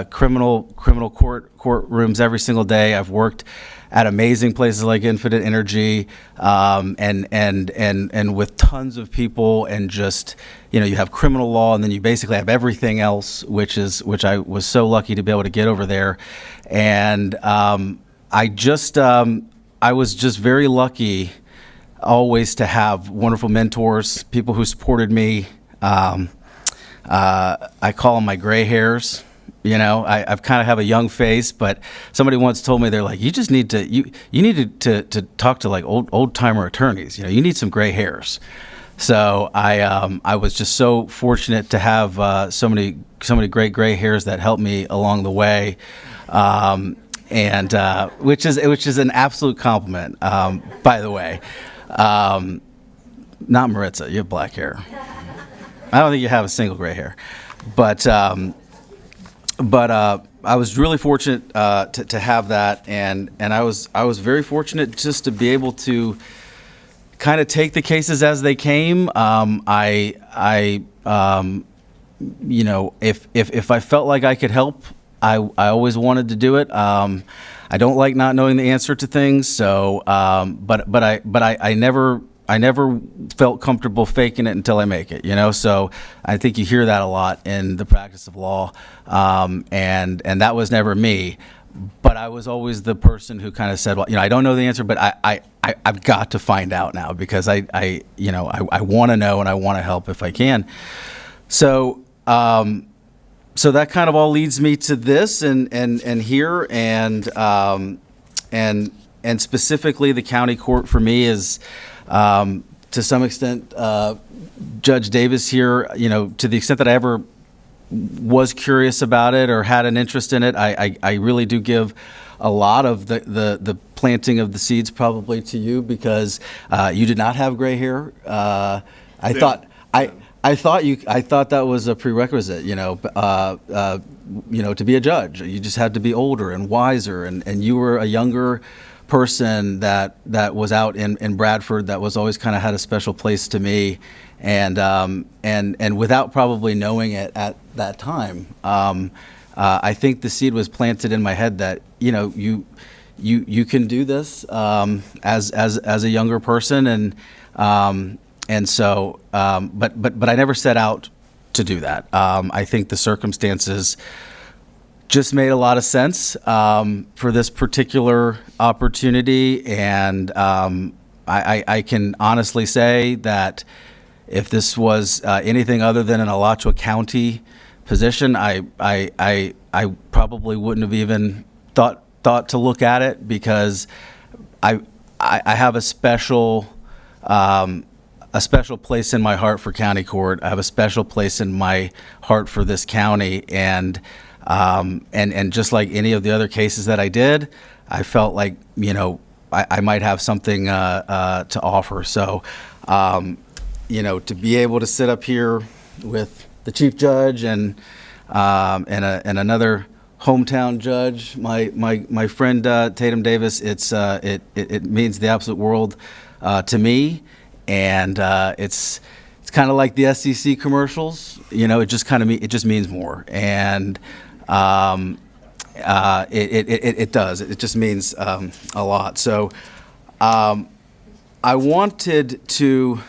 criminal courtrooms every single day. I've worked at amazing places like Infinite Energy, and with tons of people, and just, you have criminal law, and then you basically have everything else, which I was so lucky to be able to get over there. And I was just very lucky always to have wonderful mentors, people who supported me. I call them my gray hairs. I've kind of have a young face, but somebody once told me, they're like, you just need to, you need to talk to like old timer attorneys. You need some gray hairs. So I was just so fortunate to have so many great gray hairs that helped me along the way. And which is an absolute compliment, by the way. Not Maritza, you have black hair. I don't think you have a single gray hair, but I was really fortunate to have that, and I was very fortunate just to be able to kind of take the cases as they came. If I felt like I could help, I always wanted to do it. I don't like not knowing the answer to things, so but I never felt comfortable faking it until I make it, So I think you hear that a lot in the practice of law, and that was never me. But I was always the person who kind of said, well, I don't know the answer, but I've got to find out now, because I want to know, and I want to help if I can. So so that kind of all leads me to this and here, and specifically the county court for me is, to some extent, Judge Davis here, to the extent that I ever was curious about it or had an interest in it, I really do give a lot of the planting of the seeds probably to you, because you did not have gray hair. I thought that was a prerequisite, to be a judge. You just had to be older and wiser, and you were a younger person that was out in Bradford that was always kind of had a special place to me, and without probably knowing it at that time, I think the seed was planted in my head that you can do this as a younger person, and so but I never set out to do that. I think the circumstances just made a lot of sense for this particular opportunity, and I can honestly say that if this was anything other than an Alachua County position, I probably wouldn't have even thought to look at it, because I have a special place in my heart for county court. I have a special place in my heart for this county, and just like any of the other cases that I did, I felt like, I might have something to offer. So, to be able to sit up here with the chief judge and another hometown judge, my friend Tatum Davis, it means the absolute world to me, and it's kind of like the SEC commercials. It just means more, and it does. It just means a lot. So I wanted to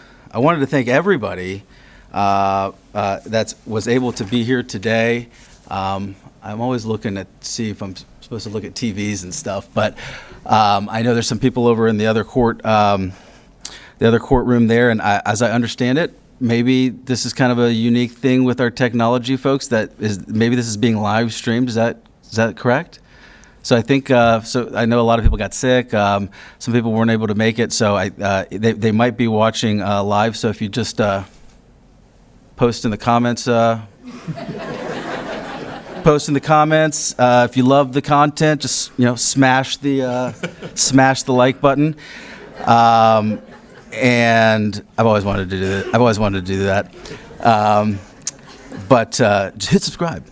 thank everybody that was able to be here today. I'm always looking to see if I'm supposed to look at TVs and stuff, but I know there's some people over in the other courtroom there, and as I understand it, maybe this is kind of a unique thing with our technology folks, maybe this is being live streamed. Is that correct? So I think so. I know a lot of people got sick. Some people weren't able to make it, so they might be watching live. So if you just post in the comments. Post in the comments. If you love the content, just smash the like button. And I've always wanted to do that. But hit subscribe.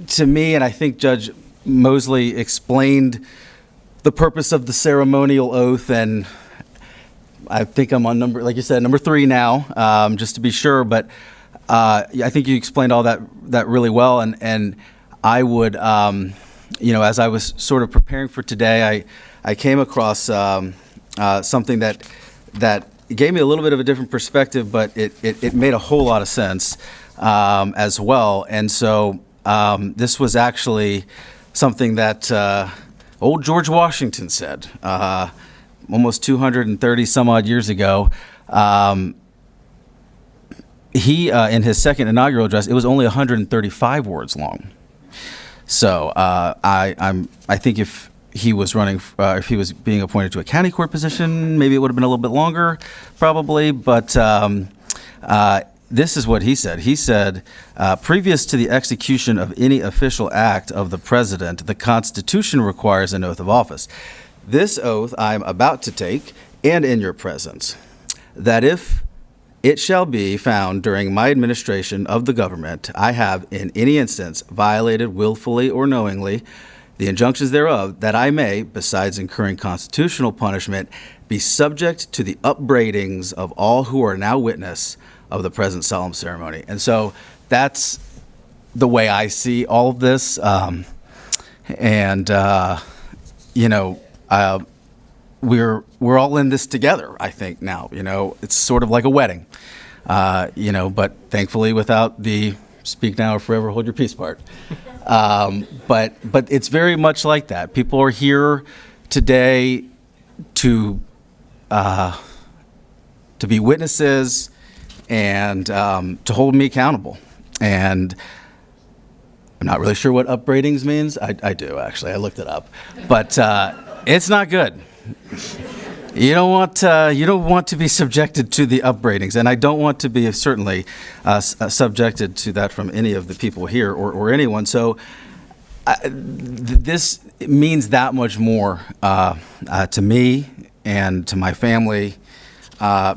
To me, and I think Judge Mosley explained the purpose of the ceremonial oath, and I think I'm on number 3 now, just to be sure. But I think you explained all that really well, and I would, as I was sort of preparing for today, I came across something that gave me a little bit of a different perspective, but it made a whole lot of sense as well. And so this was actually something that old George Washington said almost 230 some odd years ago. He, in his second inaugural address, it was only 135 words long. So I think if he was being appointed to a county court position, maybe it would have been a little bit longer, probably. But this is what he said. He said, previous to the execution of any official act of the president, the Constitution requires an oath of office. This oath I am about to take, and in your presence, that if it shall be found during my administration of the government, I have in any instance violated willfully or knowingly the injunctions thereof, that I may, besides incurring constitutional punishment, be subject to the upbraidings of all who are now witness of the present solemn ceremony. And so that's the way I see all of this. We're all in this together, I think, now. It's sort of like a wedding, but thankfully without the speak now or forever hold your peace part. But it's very much like that. People are here today to be witnesses and to hold me accountable. And I'm not really sure what upbraidings means. I do, actually. I looked it up. But it's not good. You don't want to be subjected to the upbraidings, and I don't want to be certainly subjected to that from any of the people here or anyone. So this means that much more to me and to my family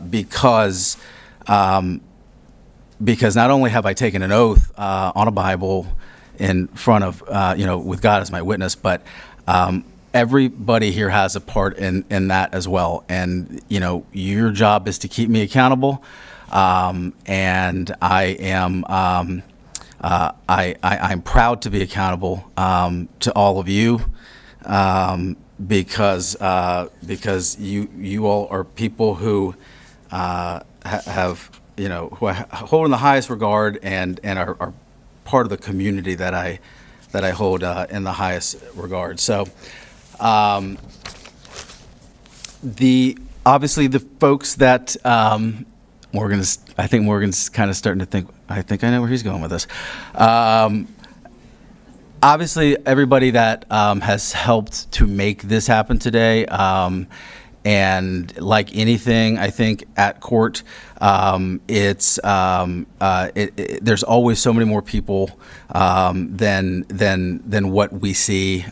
because not only have I taken an oath on a Bible in front of with God as my witness, but everybody here has a part in that as well. And, your job is to keep me accountable. And I am, I'm proud to be accountable to all of you because you all are people who have, who I hold in the highest regard and are part of the community that I hold in the highest regard. So, the obviously, the folks that I think Morgan's kind of starting to think, I think I know where he's going with this. Obviously, everybody that has helped to make this happen today, and like anything, I think at court, there's always so many more people than what we see.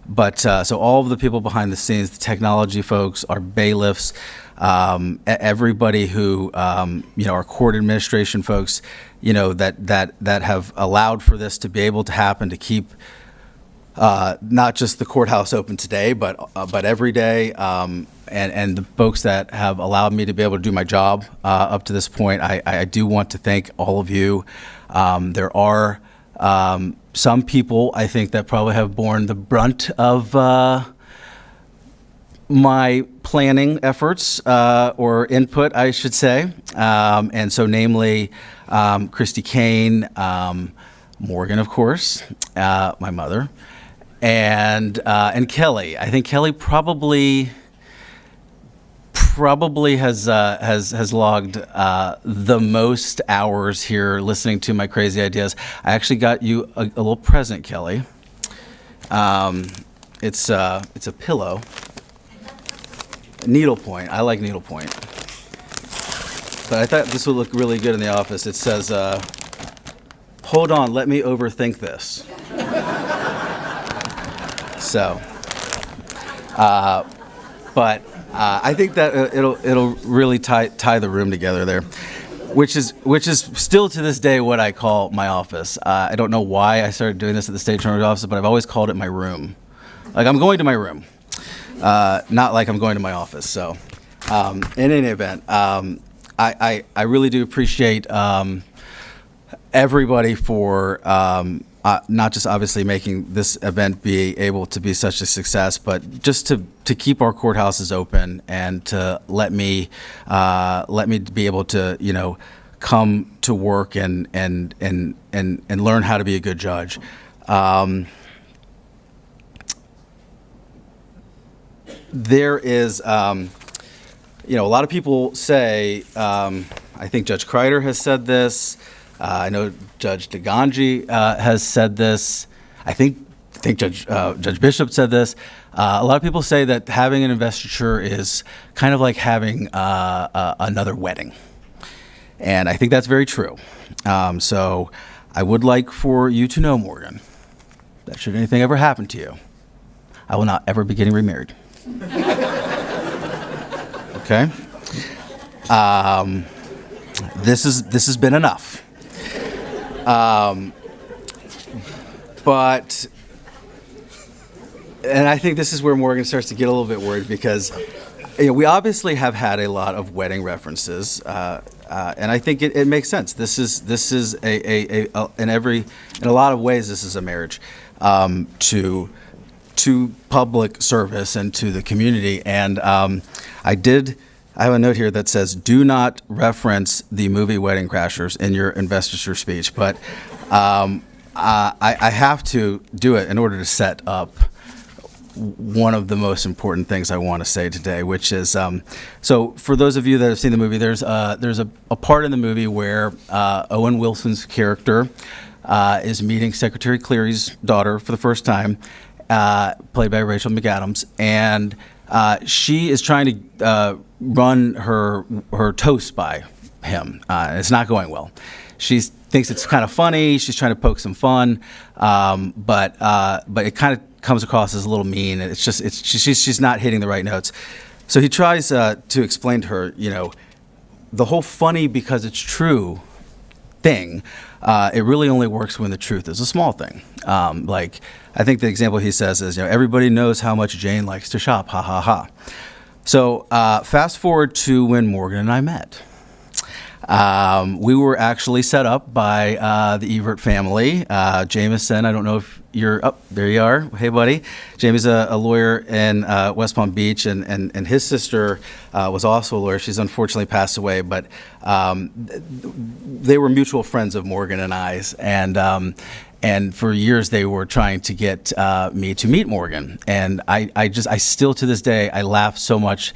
But so all of the people behind the scenes, the technology folks, our bailiffs, everybody who our court administration folks, that have allowed for this to be able to happen, to keep not just the courthouse open today, but every day, and the folks that have allowed me to be able to do my job up to this point. I do want to thank all of you. There are some people, I think, that probably have borne the brunt of my planning efforts, or input, I should say. And so namely, Christy Kane, Morgan, of course, my mother, and Kelly. I think Kelly probably has logged the most hours here listening to my crazy ideas. I actually got you a little present, Kelly. It's a pillow. Needlepoint. I like needlepoint. But I thought this would look really good in the office. It says, "Hold on, let me overthink this." So, but I think that it'll really tie the room together there, which is still to this day what I call my office. I don't know why I started doing this at the state attorney's office, but I've always called it my room. Like I'm going to my room, not like I'm going to my office. So, in any event, I really do appreciate everybody for not just obviously making this event be able to be such a success, but just to keep our courthouses open and to let me be able to come to work and learn how to be a good judge. There is a lot of people say, I think Judge Kreider has said this. I know Judge DeGangi has said this. I think Judge Bishop said this. A lot of people say that having an investiture is kind of like having another wedding. And I think that's very true. So I would like for you to know, Morgan, that should anything ever happen to you, I will not ever be getting remarried. Okay? This has been enough. But, and I think this is where Morgan starts to get a little bit worried because, we obviously have had a lot of wedding references, and I think it makes sense. This is in a lot of ways, this is a marriage to public service and to the community. And I have a note here that says, do not reference the movie Wedding Crashers in your investiture speech, but I have to do it in order to set up one of the most important things I want to say today, which is, so for those of you that have seen the movie, there's a part in the movie where Owen Wilson's character is meeting Secretary Cleary's daughter for the first time, played by Rachel McAdams, and she is trying to run her toast by him. It's not going well. She thinks it's kind of funny. She's trying to poke some fun, but it kind of comes across as a little mean. It's just she's not hitting the right notes. So he tries to explain to her, the whole funny because it's true thing. It really only works when the truth is a small thing. Like I think the example he says is, everybody knows how much Jane likes to shop. Ha ha ha. So fast forward to when Morgan and I met. We were actually set up by the Evert family. Jameson, I don't know if you're up. There you are. Hey, buddy. Jamie's a lawyer in West Palm Beach, and his sister was also a lawyer. She's unfortunately passed away, but they were mutual friends of Morgan and I's. And for years, they were trying to get me to meet Morgan. And I still to this day, I laugh so much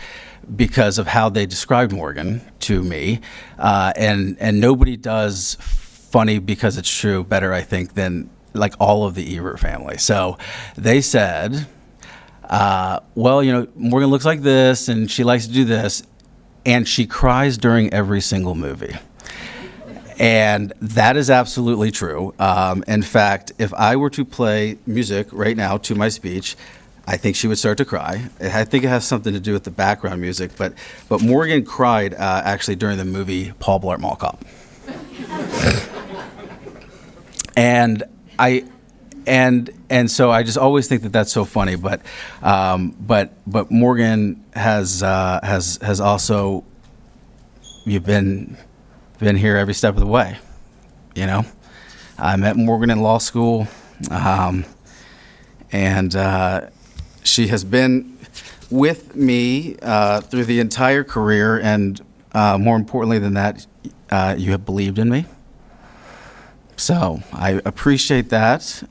because of how they described Morgan to me. And nobody does funny because it's true better, I think, than like all of the Ebert family. So they said, well, you know, Morgan looks like this and she likes to do this, and she cries during every single movie. And that is absolutely true. In fact, if I were to play music right now to my speech, I think she would start to cry. I think it has something to do with the background music, but Morgan cried actually during the movie Paul Blart Mall Cop. And so I just always think that that's so funny. But Morgan has also, you've been here every step of the way. You know, I met Morgan in law school, and she has been with me through the entire career, and more importantly than that, you have believed in me. So I appreciate that.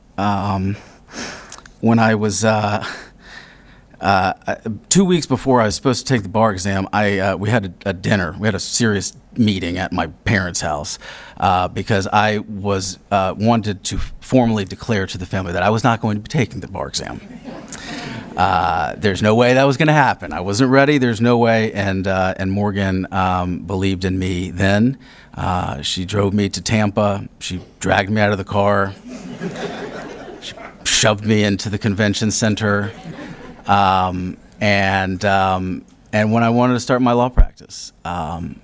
When I was 2 weeks before I was supposed to take the bar exam, we had a dinner. We had a serious meeting at my parents' house because I was wanted to formally declare to the family that I was not going to be taking the bar exam. There's no way that was going to happen. I wasn't ready. There's no way. And Morgan believed in me then. She drove me to Tampa. She dragged me out of the car. She shoved me into the convention center. And when I wanted to start my law practice, I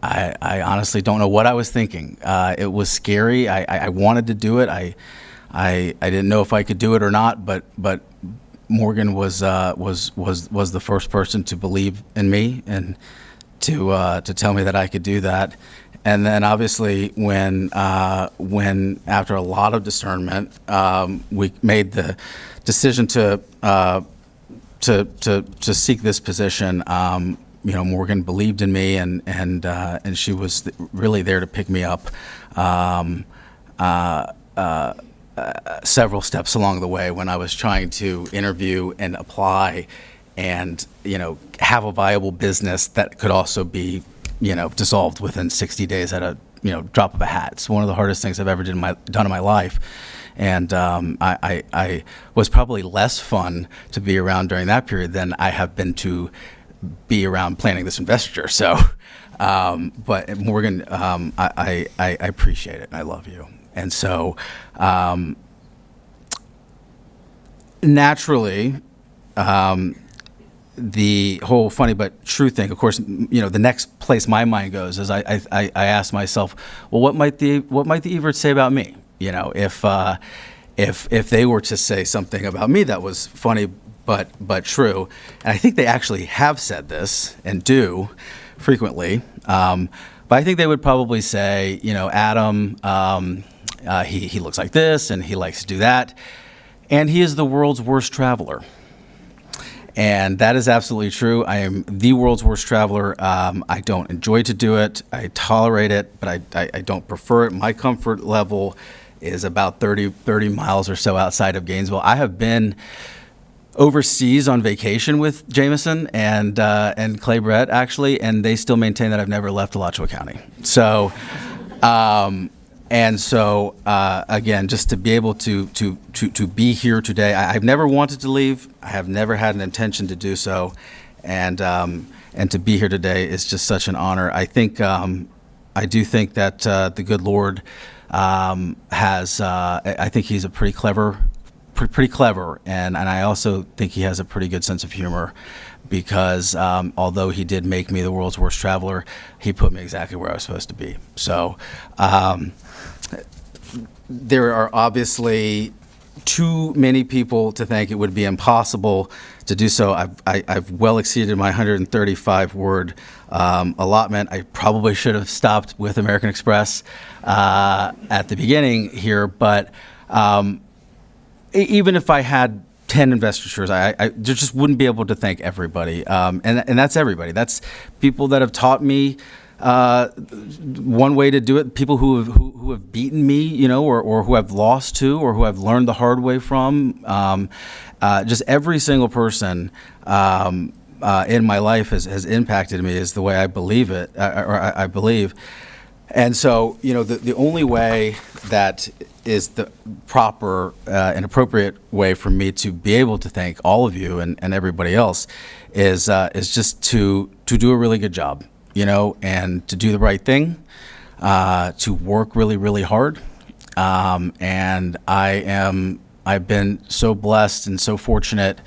honestly don't know what I was thinking. It was scary. I wanted to do it. I didn't know if I could do it or not, but Morgan was the first person to believe in me and to tell me that I could do that. And then obviously when after a lot of discernment, we made the decision to seek this position. You know, Morgan believed in me, and she was really there to pick me up several steps along the way when I was trying to interview and apply, and have a viable business that could also be dissolved within 60 days at a drop of a hat. It's one of the hardest things I've ever done in my life. And I was probably less fun to be around during that period than I have been to be around planning this investiture. So, but Morgan, I appreciate it, and I love you. And so, naturally, the whole funny but true thing, of course, the next place my mind goes is I ask myself, well, what might the Everts say about me? If they were to say something about me that was funny but true, and I think they actually have said this and do frequently, but I think they would probably say, Adam, he looks like this and he likes to do that, and he is the world's worst traveler. And that is absolutely true. I am the world's worst traveler. I don't enjoy to do it. I tolerate it, but I don't prefer it. My comfort level is about 30 miles or so outside of Gainesville. I have been overseas on vacation with Jameson and Clay Brett, actually, and they still maintain that I've never left Alachua County. So, again, just to be able to be here today, I've never wanted to leave. I have never had an intention to do so, and to be here today is just such an honor. I think I do think that the good Lord has. I think he's a pretty clever, and I also think he has a pretty good sense of humor. Because although he did make me the world's worst traveler, he put me exactly where I was supposed to be. So there are obviously too many people to think it would be impossible to do so. I've well exceeded my 135-word allotment. I probably should have stopped with American Express at the beginning here, but even if I had 10 investitures, I just wouldn't be able to thank everybody. And that's everybody. That's people that have taught me one way to do it, people who have beaten me, or who have lost to, or who have learned the hard way from. Just every single person in my life has impacted me, is the way I believe it, or I believe. And so, the only way that is the proper and appropriate way for me to be able to thank all of you and everybody else is just to do a really good job, and to do the right thing, to work really, really hard. And I've been so blessed and so fortunate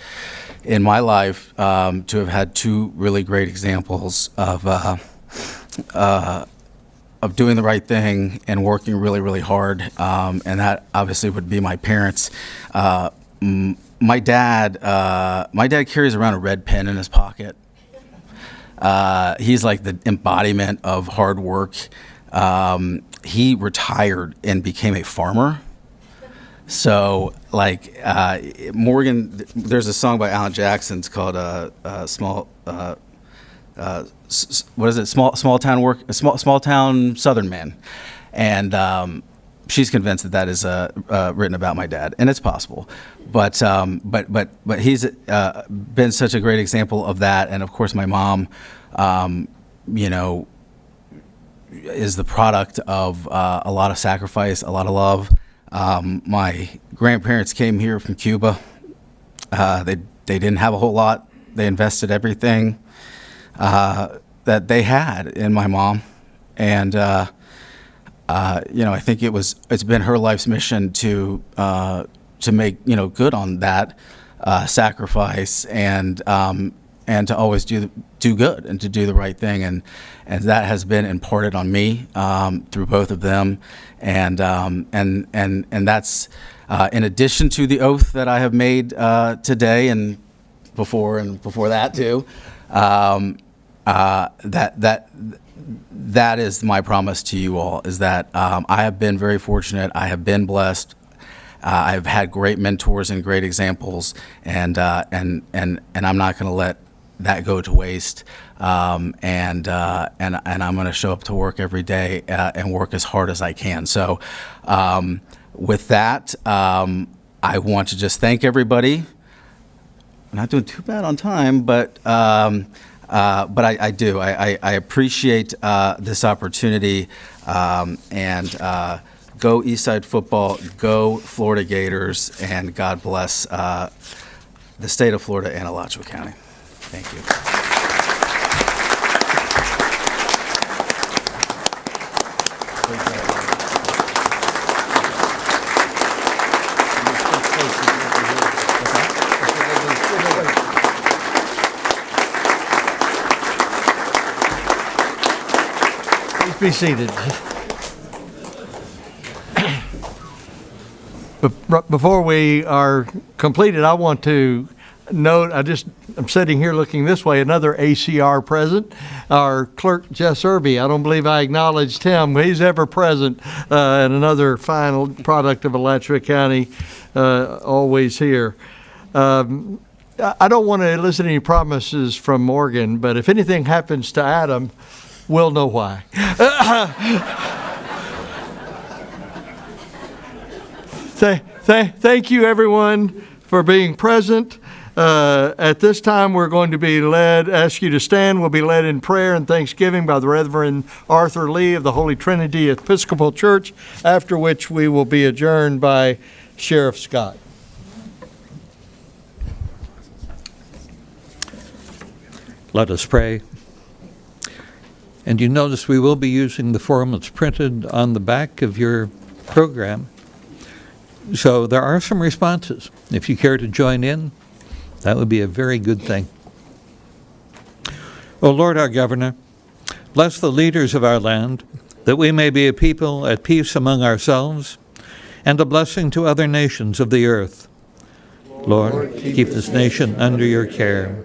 in my life to have had two really great examples of doing the right thing and working really, really hard. And that obviously would be my parents. My dad carries around a red pen in his pocket. He's like the embodiment of hard work. He retired and became a farmer. So, Morgan, there's a song by Alan Jackson. It's called "Small." What is it? Small town Southern man, and she's convinced that is written about my dad, and it's possible, but he's been such a great example of that, and of course my mom, is the product of a lot of sacrifice, a lot of love. My grandparents came here from Cuba. They didn't have a whole lot. They invested everything that they had in my mom, and I think it's been her life's mission to make good on that sacrifice, and to always do good and to do the right thing, and that has been imparted on me through both of them, and that's in addition to the oath that I have made today and before that too. That is my promise to you all, is that I have been very fortunate. I have been blessed. I've had great mentors and great examples, and I'm not going to let that go to waste. And I'm going to show up to work every day and work as hard as I can. So, with that, I want to just thank everybody. I'm not doing too bad on time, but I do. I appreciate this opportunity, and go Eastside football, go Florida Gators, and God bless the state of Florida and Alachua County. Thank you. Be seated. Before we are completed, I want to note, I'm sitting here looking this way, another ACR present, our clerk, Jess Irby. I don't believe I acknowledged him. He's ever present, and another final product of Alachua County, always here. I don't want to elicit any promises from Morgan, but if anything happens to Adam, we'll know why. Thank you, everyone, for being present. At this time, we're going to ask you to stand. We'll be led in prayer and thanksgiving by the Reverend Arthur Lee of the Holy Trinity Episcopal Church, after which we will be adjourned by Sheriff Scott. Let us pray. And you notice we will be using the form that's printed on the back of your program. So there are some responses. If you care to join in, that would be a very good thing. O Lord, our Governor, bless the leaders of our land, that we may be a people at peace among ourselves and a blessing to other nations of the earth. Lord, keep this nation under your care.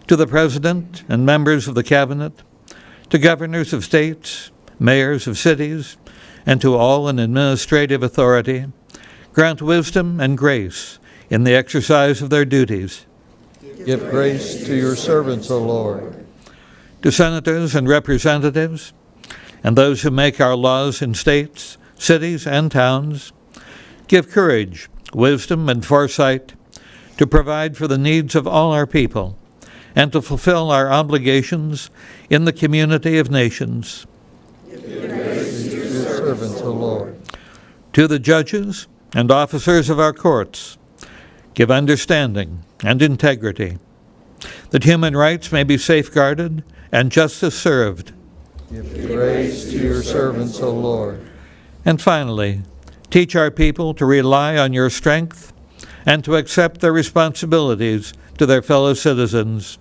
To the President and members of the Cabinet, to governors of states, mayors of cities, and to all in administrative authority, grant wisdom and grace in the exercise of their duties. Give grace to your servants, O Lord. to senators and representatives, and those who make our laws in states, cities, and towns, give courage, wisdom, and foresight to provide for the needs of all our people and to fulfill our obligations in the community of nations. Servants, O Lord. To the judges and officers of our courts, give understanding and integrity, that human rights may be safeguarded and justice served. Give grace to your servants, O Lord. And finally, teach our people to rely on your strength and to accept their responsibilities to their fellow citizens,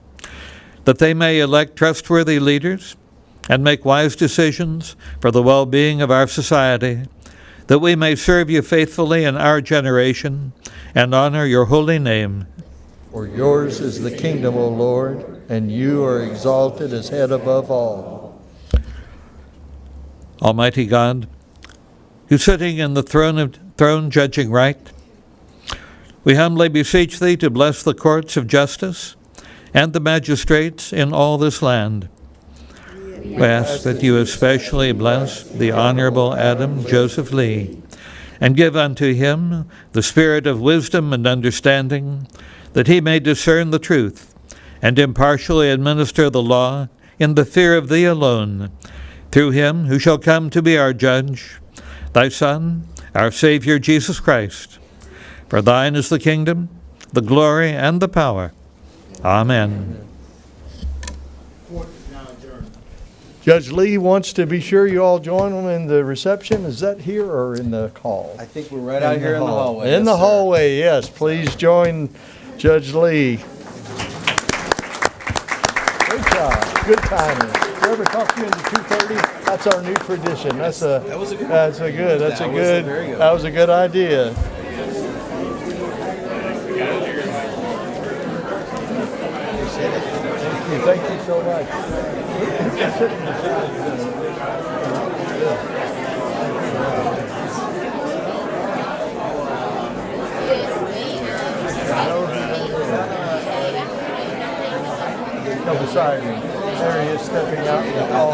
that they may elect trustworthy leaders and make wise decisions for the well-being of our society, that we may serve you faithfully in our generation and honor your holy name. For yours is the kingdom, O Lord, and you are exalted as head above all. Almighty God, who sitting in the throne judging right, we humbly beseech thee to bless the courts of justice and the magistrates in all this land. We ask that you especially bless the Honorable Adam Joseph Lee, and give unto him the spirit of wisdom and understanding, that he may discern the truth and impartially administer the law in the fear of thee alone, through him who shall come to be our judge, thy Son, our Savior Jesus Christ. For thine is the kingdom, the glory, and the power. Amen. Judge Lee wants to be sure you all join him in the reception. Is that here or in the hall? I think we're right out here in the hallway. In the hallway, yes. Please join Judge Lee. Great job. Good timing. Did I ever talk to you into 2:30? That's our new tradition. That's a good idea. Thank you so much. Come beside me. There he is stepping out in the hall.